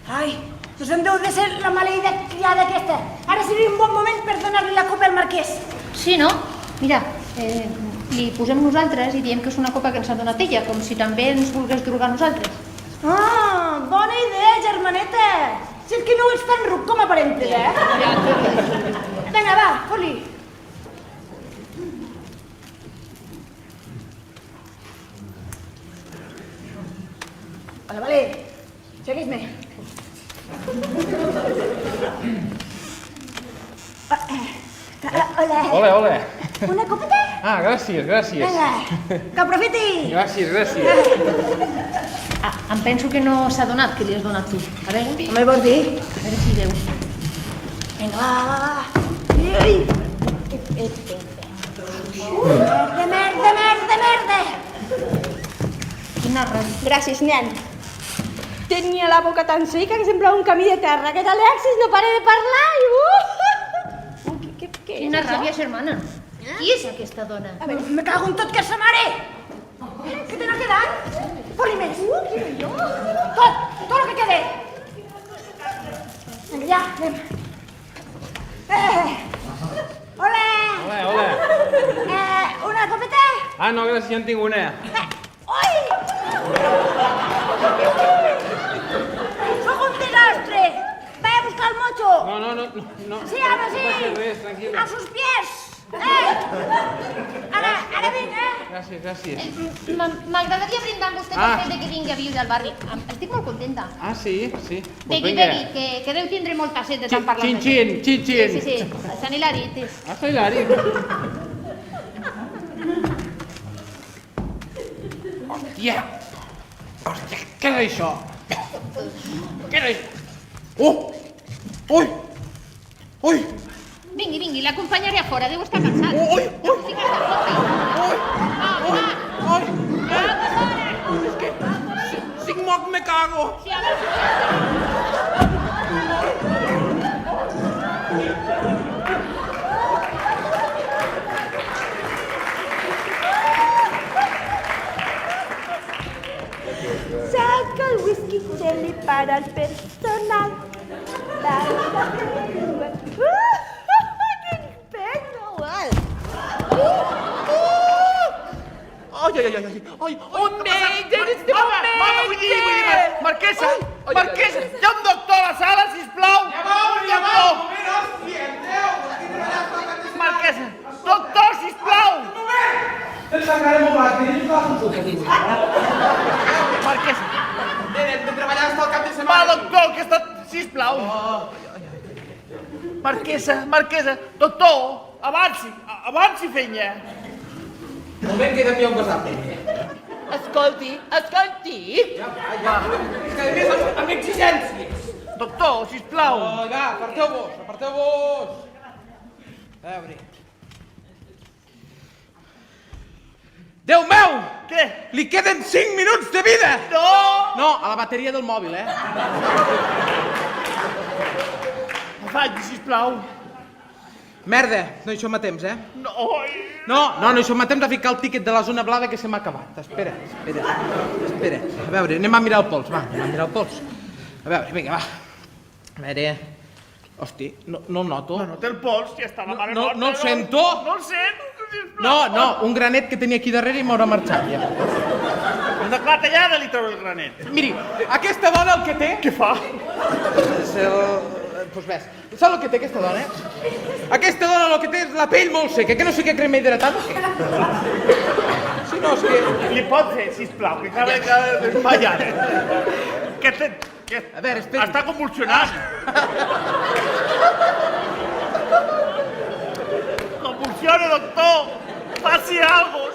Ai, doncs em deu de ser la maleïda criada aquesta. Ara seria un bon moment per donar-li la copa al Marquès. Sí, no? Mira, li posem nosaltres i diem que és una copa que ens ha donat ella, com si també ens volgués drogar nosaltres. Ah, bona idea, germaneta. Si és que no ets tan ruc com aparentes, Vinga, va, fot-li. Vale, segueix-me. Hola. Hola. Una copeta? Ah, gràcies. Vinga, que aprofiti. Gràcies. Em penso que no s'ha donat que li has donat tu. A veure, Què me'l vols dir? a veure si veus. Vinga, va. Ui. Merda. Quina ràbia. Gràcies, nen. Tenia la boca tan seca que semblava un camí de terra. Aquest Alexis no para de parlar i... Què Quina ràbia, germana. Qui és aquesta dona? A veure, me cago en tot que és sa mare. Què te n'ha quedat? Fot-li més. Tot el que quede. Vinga, ja, anem. Hola. Una copeta? Ah, no, gràcies, ja en tinc una. Ui! Sóc un desastre. Vaig a buscar el mocho. No. Sí, home, sí. No passa res, tranquil·la. A sus pies. Ara vinc, Gràcies. M'agradaria brindar amb vostè pel fet de que vingui a viure al barri. Estic molt contenta. Ah, sí? Begui, que deu tindre molta set de tant parlar. Xin. Sí. Sant Hilari. Ah, està Hilari. Hòstia, què és això? Què era això? Ui! Ui! Vingui, l'acompanyaré a fora, deu estar cansat. Ui! Sí que està fora. Ui! És que si moc me cago. Sí, a veure. Saca el whisky chili para el personal. ¡Qué pedo! Ai, un metge, este Mama, vull dir, Marquesa, Marquesa, hi ha un doctor a la sala, sisplau. Ja va, Marquesa, doctor, sisplau. Marquesa. De treballar hasta el cap de Va, setmana. doctor, que està... Sisplau. Marquesa, doctor, avanci fenya. Un moment que t'envia un WhatsApp. Escolti. És que a més amb exigències. Doctor, sisplau. Va, aparteu-vos. A veure. Déu meu! Què? Li queden 5 minuts de vida! No! No, a la bateria del mòbil, Faci, sisplau. Merda, no hi som a temps, No. No hi som a temps a ficar el tíquet de la zona blava que se m'ha acabat. Espera. A veure, anem a mirar el pols, va, A veure, vinga, va. A veure... Hosti, no el noto. No té el pols, ja està la mare morta. No el sento. No el sento, sisplau. No, un granet que tenia aquí darrere i m'haurà marxat, ja. Una clatellada li treu el granet. Miri, aquesta dona el que té... Què fa? Doncs ves, saps el que té aquesta dona, Aquesta dona el que té és la pell molt seca, que no sé què crema hidratant o què. Si no, és que... Li pot fer, sisplau, que cada desmaiat. Què té? A veure, espera. Està convulsionant. Convulsiona, doctor. Faci algo.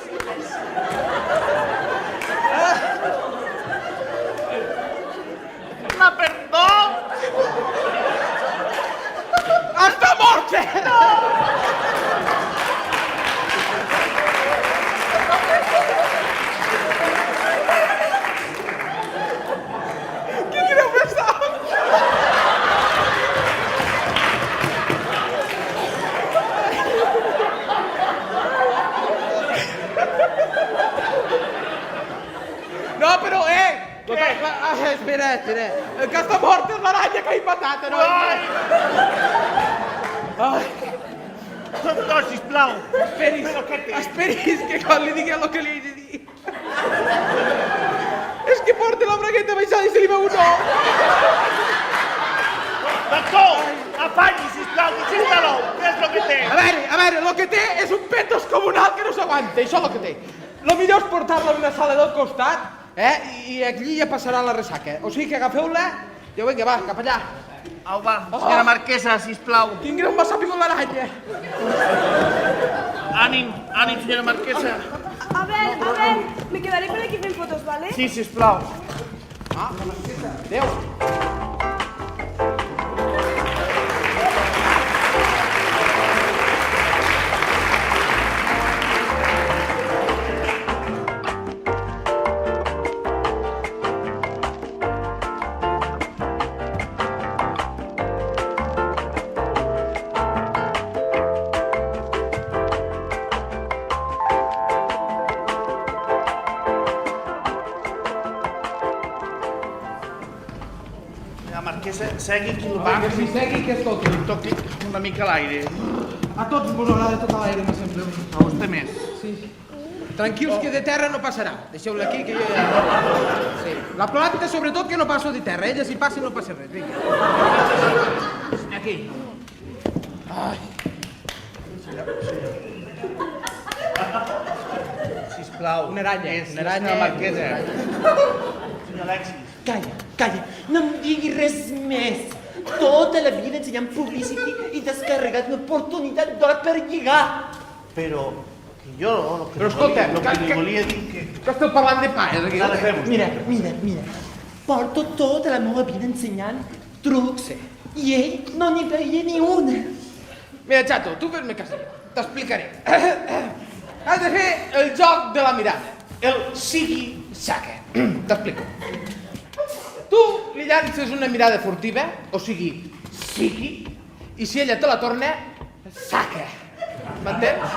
La perdó. Està morta! Què creu que està? No, però, espera. El que està mort és l'aranya que he matat, no? Doctor, sisplau. Esperis, que quan li digui el que li he de dir. És que porta la bragueta baixada i se li veu un ou. Doctor, afanyi, sisplau, que s'està l'ou. Què és el que té? A veure, el que té és un pet descomunal que no s'aguanta, això és el que té. Lo millor és portar-la a una sala del costat, i allí ja passarà la ressaca. O sigui que agafeu-la, i vinga, va, cap allà. Au, va, senyora Marquesa, sisplau. Quin greu m'ha sabut l'aranya. Ànim, senyora Marquesa. A ver, me quedaré por aquí fent fotos, ¿vale? Sí, sisplau. Adéu. Marquesa, segui aquí el banc. Si segui, que escolti. Toqui una mica l'aire. A tots vos agrada tot l'aire, me sembla. A vostè més. Sí. Tranquils, que de terra no passarà. Deixeu-la aquí, que jo ja... Sí. La planta, sobretot, que no passo de terra. Ella, si passa, no passa res. Vinga. Aquí. Ai. Sisplau. Una aranya. Senyora Marquesa. Senyor Alexis. Calla, no em digui res més. Tota la vida ensenyant publicity i descarregat una oportunitat d'hora per lligar. Però jo Però escolta, el que li volia dir que... que esteu parlant de pares, aquí. S'ha de fer vostè. Mira. Porto tota la meva vida ensenyant trucs i ell no n'hi veia ni una. Mira, xato, tu fes-me cas. T'explicaré. Has de fer el joc de la mirada. El sigui-saca. T'explico. Tu li llances una mirada furtiva, o sigui, i si ella te la torna, saca. M'entens?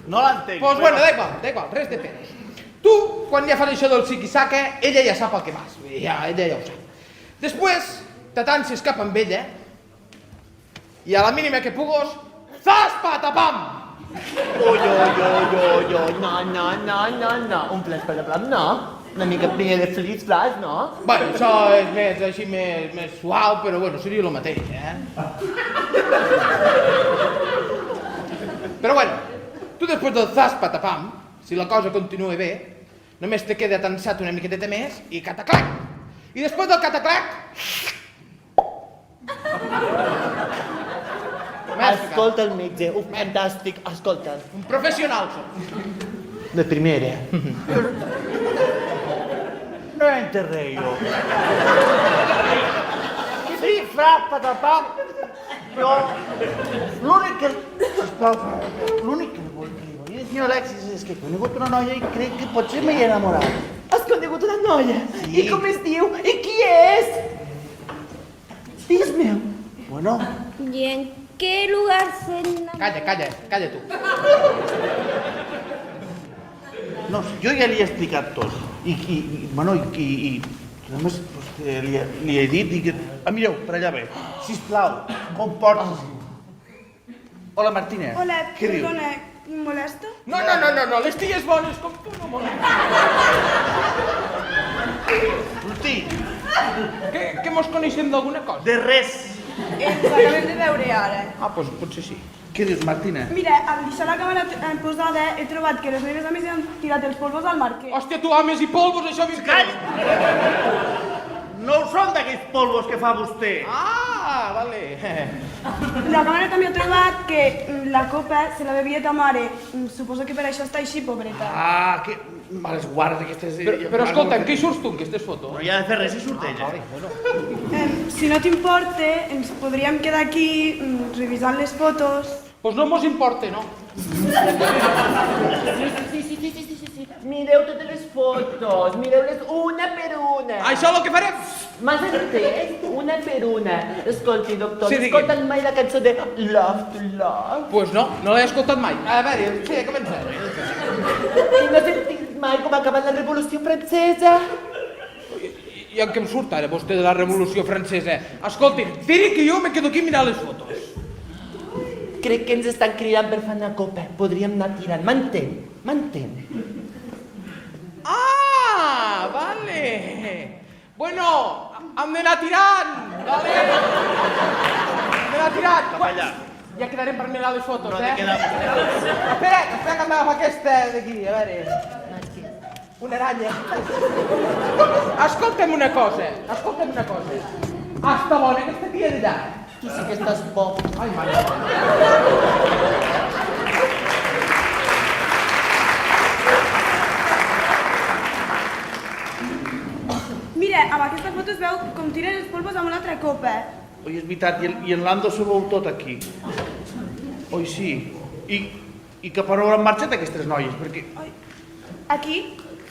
No l'entenc. Doncs bueno, da igual, res de penes. Tu, quan ja fas això del sigui-saca, ella ja sap el que vas. Ella ja ho sap. Després, t'atances cap amb ella, i a la mínima que pugues, zas, patapam! Oi, no. Un flash patapam, no. Una mica primer de feliç flash, no? Bueno, això és més, així, més suau, però bueno, seria el mateix, Però bueno, tu després del zas, patapam, si la cosa continua bé, només te queda tensat una miqueteta més i cataclac! I després del cataclac... Escolta el metge, fantàstic, escolta'l. Un professional, soc. De primera. No enterré jo. Sí, fra, patapam, però l'únic que li vull dir, senyor Alexis, és que he conegut una noia i crec que potser m'hi he enamorat. Has conegut una noia? Sí. I com es diu? I qui és? Digues-me'l. Bueno, ¿Y en qué lugar se enamora? Calla tu. no, jo ja li he explicat tot. I només pues, li he dit, mireu, per allà ve. Sisplau, comporti-s'hi. Hola, Martínez. Hola, Què dius? perdona, molesto? No, les ties bones com tu no molestes. Hosti, Que mos coneixem d'alguna cosa? de res. Ens acabem de veure ara. Ah, doncs potser sí. Què dius, Martínez? Mira, al deixar la càmera posada he trobat que les meves amics han tirat els polvos al marquès. Hòstia, tu ames i polvos, això... Call! No ho són d'aquells polvos que fa vostè. Ah, vale. La càmera també ha trobat que la copa se la bevia ta mare. Suposo que per això està així, pobreta. Ah, que... Males guardes aquestes... Però escolta'm, què hi surts tu en aquestes fotos? No hi ha de fer res si surt ella. Si no t'importa, ens podríem quedar aquí revisant les fotos. Doncs no mos importa, no? Sí. Mireu totes les fotos, mireu-les una per una. Això és el que farem. M'has entès? Una per una. Escolti, doctor, Sí, has digui'm. escoltat mai la cançó de Love to Love? Doncs no l'he escoltat mai. A veure, sí, comencem. I no has sentit mai com ha acabat la Revolució Francesa? I en què em surt ara vostè de la Revolució Francesa? Escolti'm, tiri que jo me quedo aquí mirant les fotos. Crec que ens estan cridant per fer una copa. Podríem anar tirant. M'entén? Ah, vale. Bueno, hem d'anar tirant. Vale. Hem d'anar tirant. Cap allà. Ja quedarem per mirar les fotos, No t'he quedat. Espera que hem d'agafar aquesta d'aquí, a veure. Una aranya. Escolta'm una cosa. Està bona aquesta tia d'allà. Tu sí que estàs bo. Ai, mare. Mira, amb aquesta foto es veu com tiren els polvos amb una altra copa. Oi, és veritat, i en Lando s'ho veu tot aquí. Oi, sí. I cap on hauran marxat aquestes noies? Perquè Aquí,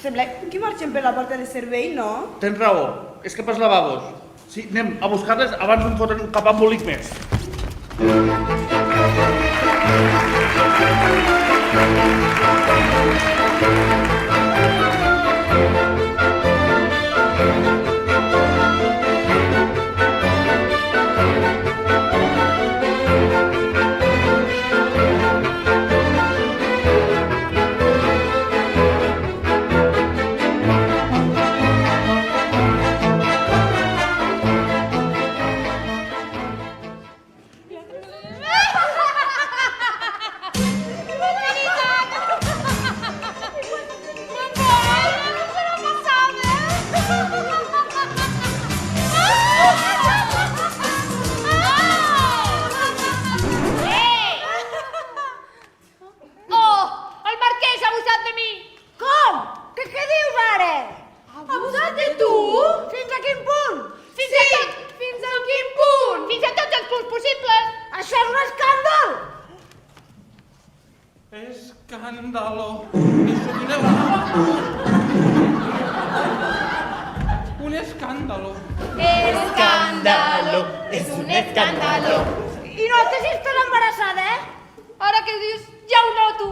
sembla que marxen per la porta de servei, no? tens raó, és cap als lavabos. Sí, anem a buscar-les abans d'en fotre'n cap embolic més. escàndalo. Eso un escándalo. Escándalo, és un escàndalo. I notes si estàs embarassada, Ara que dius, ja ho noto.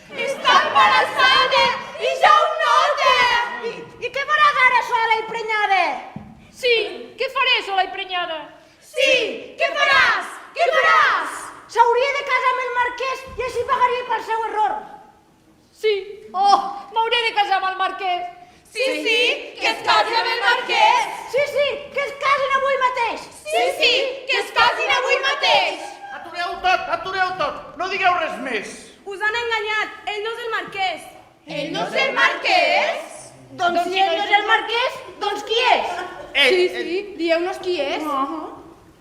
Està embarassada i ja ho nota! I què faràs ara sola i prenyada? Sí, què faré sola i prenyada? Sí, què faràs? Què faràs? S'hauria de casar amb el marquès i així pagaria pel seu error. Sí. Oh, m'hauré de casar amb el marquès. Sí, que es casin amb el marquès. Sí, que es casin avui mateix. Sí, que es casin avui mateix. Atureu tot, no digueu res més. Us han enganyat, ell no és el marquès. Ell no és el marquès? Doncs si ell no és el marquès, doncs qui és? Sí, dieu-nos qui és.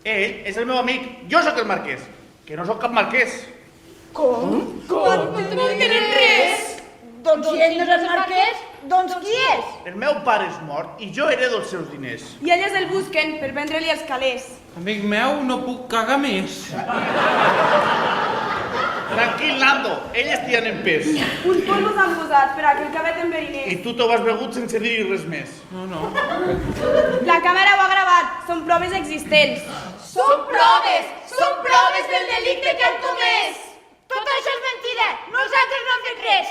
Ell és el meu amic, jo sóc el marquès, que no sóc cap marquès. No entenem res. Doncs si ell no és el marquès, doncs qui és? El meu pare és mort i jo heredo els seus diners. I elles el busquen per vendre-li els calés. Amic meu, no puc cagar més. Tranquil, Nando, elles t'hi han empès. Uns polvos han posat per a que el cabet enverinés. I tu t'ho has begut sense dir res més. No. La càmera ho ha gravat, són proves existents. Són proves del delicte que han comès. Tot això és mentida, nosaltres no hem fet res.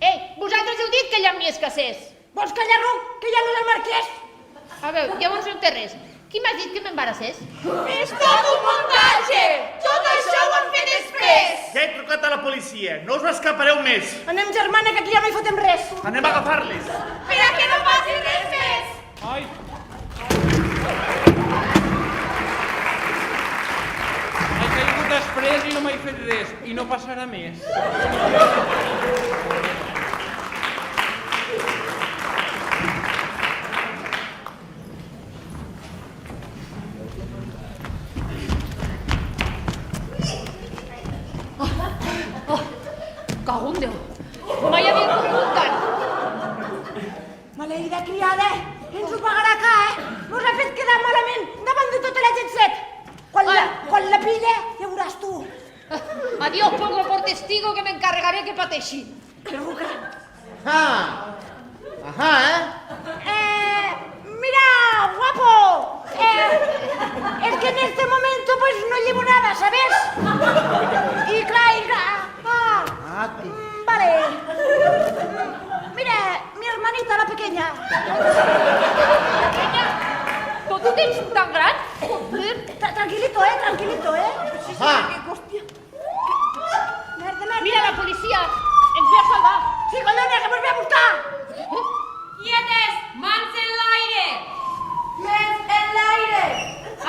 Ei, vosaltres heu dit que allà m'hi escassés. Vols callar, Ruc, que ja no és el marquès? A veure, llavors no té res. Qui m'ha dit que m'embarassés? És tot un muntatge! Tot això ho han fet després! Ja he trucat a la policia, no us n'escapareu més. Anem, germana, que aquí ja no hi fotem res. Anem a agafar-les. Per a que no passi res més! Ai. He caigut després i no m'he fet res. I no passarà més. Cago en Déu. Mai havia conegut tant. Maleïda criada, ens ho pagarà acá, Nos ha fet quedar malament davant de tota la gent set. Quan la pilla, ja veuràs tu. Adiós, pongo por testigo que me encarregaré que pateixi. Mira, guapo. Es que en este momento pues no llevo nada, ¿sabes? Y claro. Vale. Mira, mi hermanita, la pequeña. Pequeña, ¿tú tens tan gran? Joder. Tranquilito, tranquilito, Sí, hòstia. Merda. Mira, la policia ens ve a salvar. Sí, collona, que ens ve a buscar. Quietes, mans en l'aire. Més en l'aire.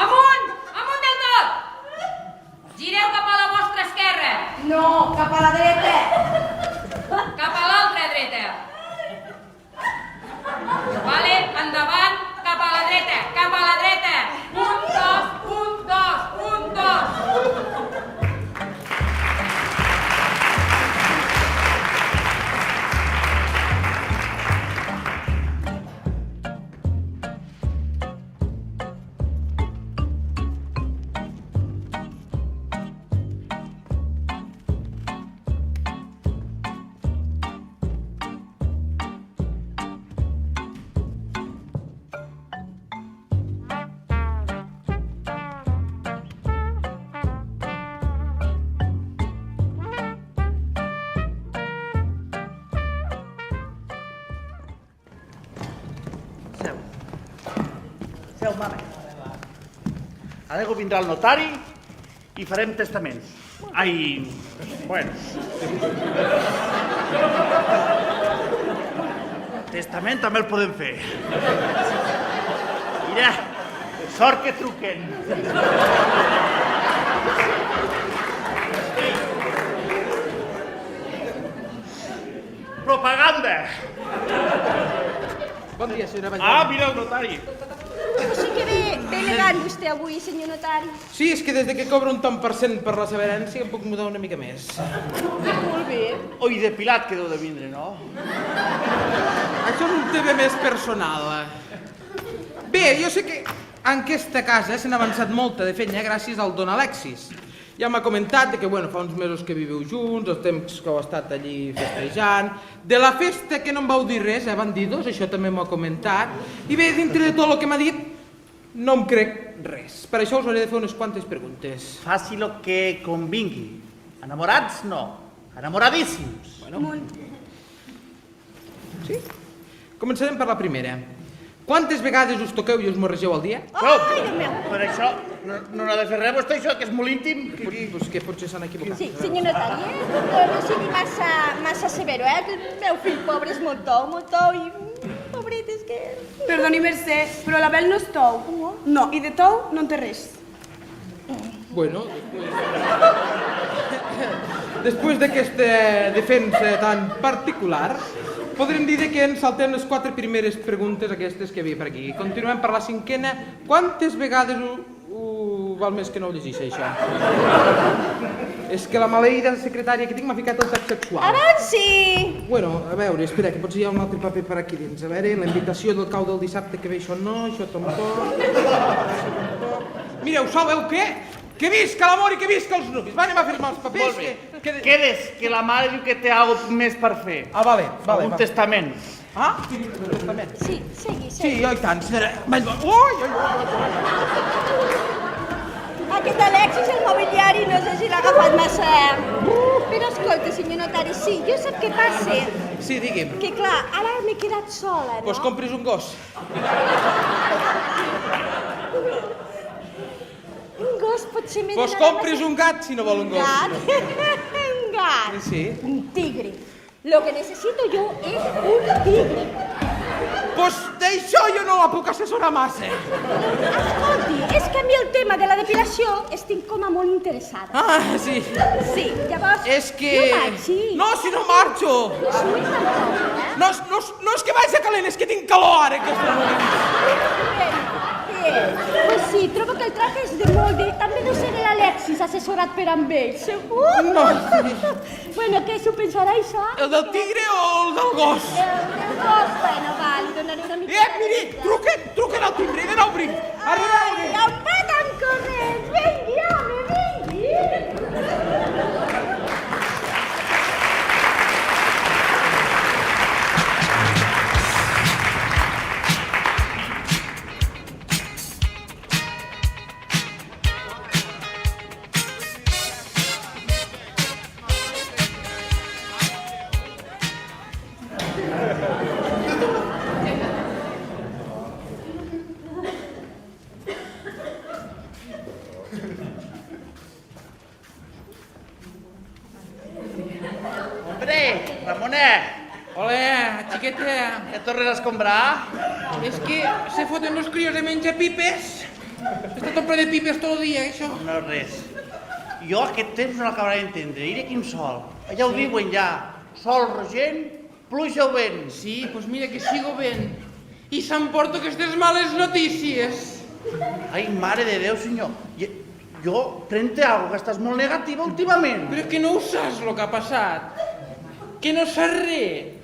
Amunt, amunt del tot. Gireu cap a la vostra esquerra. No, cap a la dreta. Cap a l'altra dreta. Vale, endavant, cap a la dreta, cap a la dreta. 1, 2, 1, 2, 1, 2. Seu, mare. Ara vindrà el notari i farem testaments. Ai, bueno. Testament també el podem fer. Mira, sort que truquen. Propaganda. Bon dia, senyora Vallès. Mira el notari. Sí que ve elegant vostè avui, senyor notari. Sí, és que des de que cobro un tant per cent per la seva herència em puc mudar una mica més. Molt bé. Oi, depilat que deu de vindre, no? Això és un tema més personal. Bé, jo sé que en aquesta casa s'han avançat molta de feina gràcies al don Alexis. Ja m'ha comentat que fa uns mesos que viveu junts, els temps que heu estat allí festejant. De la festa que no em vau dir res, bandidos, això també m'ho ha comentat. I bé, dintre de tot el que m'ha dit, no em crec res. Per això us hauré de fer unes quantes preguntes. Faci lo que convingui. Enamorats, no. Enamoradíssims. Sí? Començarem per la primera. Quantes vegades us toqueu i us morregeu al dia? Ai, Déu meu! Per això no n'ha de fer res, vostè, això, que és molt íntim. Pues que potser s'han equivocat. Sí, senyor notari, no sigui massa severo, que el meu fill pobre és molt tou, i pobret, és que... Perdoni, Mercè, però la Bel no és tou. No, i de tou no en té res. Bueno, després d'aquesta defensa tan particular, podrem dir que ens saltem les 4 primeres preguntes aquestes que havia per aquí. Continuem per la 5a. Quantes vegades val més que no ho llegeixi, això? És que la maleïda secretària que tinc m'ha ficat el tac sexual. Avanci! Bueno, a veure, espera, que potser hi ha un altre paper per aquí dins. A veure, la invitació del cau del dissabte que ve, això no, això tampoc. Mireu, sabeu què? Que visca l'amor i que visca els nuvis. Va, anem a firmar els papers. Molt bé. Quedes, que la mare diu que té alguna més per fer. Ah, vale. Un testament. Ah? Un testament? Sí, segui. Sí, i tant. Aquest Alexis, el mobiliari, no sé si l'ha agafat massa... Però escolta, senyor notari, sí, jo sap què passa. Sí, digui'm. Que clar, ara m'he quedat sola, no? Pues compris un gos. Un gos potser m'he Pues compris un gat, si no vol un gos. Un gat? Sí. Un tigre. Lo que necesito yo es un tigre. Pues d'això jo no la puc assessorar massa. Escolti, és que a mi el tema de la depilació estic com a molt interessada. Ah, sí. Sí, llavors... És que... No marxi. No, si no marxo. No surt tampoc, eh? No és que vagi a calent, és que tinc calor ara en aquest moment. Pues sí, trobo que el traje és de molt de... També deu ser l'Alexis assessorat per amb ell, segur? No. Bueno, què s'ho pensarà, això? El del tigre o el del gos? El del gos, bueno, va, li donaré una mica... Miri, truquen al timbre, de nou obrim. Ai, on va tan corrents? Vingui, home, vingui! Ramonet! Hola, xiqueta. Ja tornes a escombrar? És que se foten los críos de menjar pipes. Està tot ple de pipes tot el dia, això. No, res. Jo aquest temps no l'acabaré d'entendre. Iré quin sol. Ja ho diuen ja. Sol rogent, pluja o vent. Sí, doncs mira que sigo vent. I s'emporto aquestes males notícies. Ai, mare de Déu, senyor. Jo trente algo, que estàs molt negativa últimament. Però és que no ho saps el que ha passat. Que no saps res.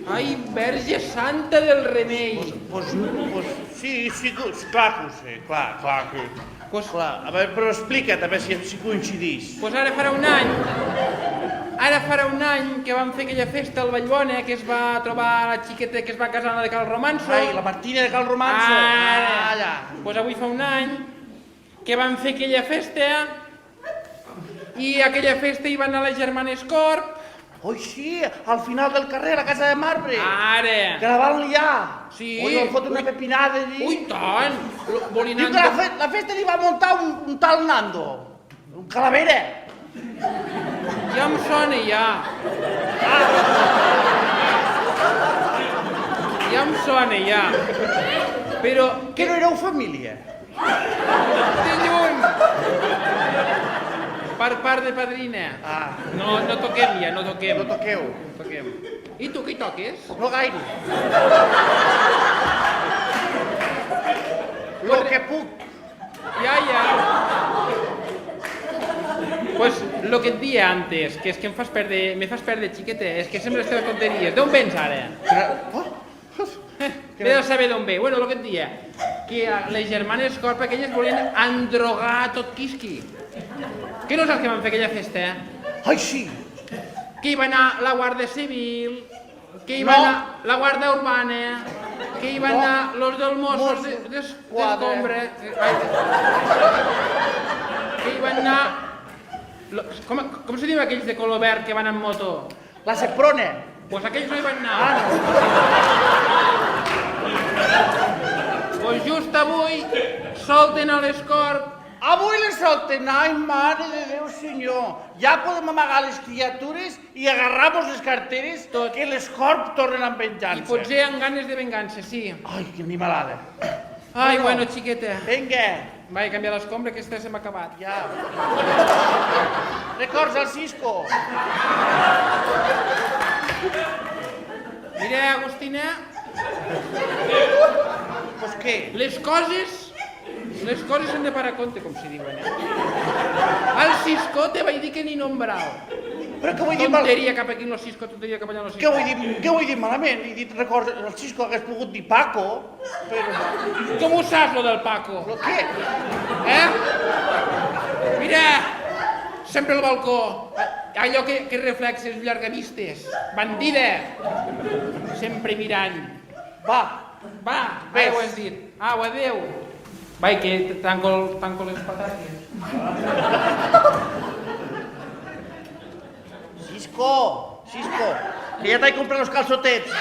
Ai, Verge Santa del Remei. Pues sí, clar que ho sé, clar que... Clar, a veure, però explica't, a veure si coincidís. Doncs ara farà un any que vam fer aquella festa al Vallbona, que es va trobar la xiqueta que es va casar, la de Cal Romanso. Ai, la Martina de Cal Romanso. Ara. Doncs avui fa un any que vam fer aquella festa i a aquella festa hi van anar les germanes Corp. Oi, sí, al final del carrer, a la casa de marbre. Ara. Que la van liar. Sí. Oi, van fotre una pepinada allí. Ui, tant. Diu que la festa li va muntar un tal Nando. Un calavera. Ja em sona, ja. Ja em sona, ja. Però... Que no éreu família? De lluny. Per part de padrina. No toquem ja, no toquem. No toqueu. I tu què hi toques? No gaire. Lo que puc. Ja. Pues lo que et dia antes, que és que me fas perdre xiqueta, és que sempre les teves tonteries. D'on vens ara? He de saber d'on ve. Bueno, lo que et dia, que les germanes Corp aquelles volien endrogar tot quisqui. Que no saps què van fer aquella festa, Ai, sí. Que hi va anar la Guàrdia Civil, que hi No. va anar la Guàrdia Urbana, que hi van No. anar los del Mossos d'Escombra, que hi van anar... Com se diu aquells de color verd que van en moto? La Seprona. Pues aquells no hi van anar. Pues just avui solten a l'Escorp. Avui les solten. Ai, mare de Déu, senyor. Ja podem amagar les criatures i agarrar-nos les carteres que l'Escorp tornen amb venjança. I potser amb ganes de vengança, sí. Ai, que animalada. Ai, bueno, xiqueta. Vinga. Vaig canviar l'escombra, que esta se m'ha acabat. Ja. Records al Cisco. Mira, Agustina, Pues què? les coses s'han de parar a compte, com se diuen, Al Cisco te vaig dir que ni nombral. Però què vull dir mal... Tonteria cap aquí en los Cisco, tonteria cap allà en los Cisco. Què vull dir malament? He dit, records, el Cisco hagués pogut dir Paco, però... Com ho saps, lo del Paco? Però què? Mira, sempre al balcó, allò que reflexes llargavistes, bandida, sempre mirant. Va, Ho has dit. Au, adéu. Vai, que tanco les patates. Cisco, que ja t'he comprat els calçotets.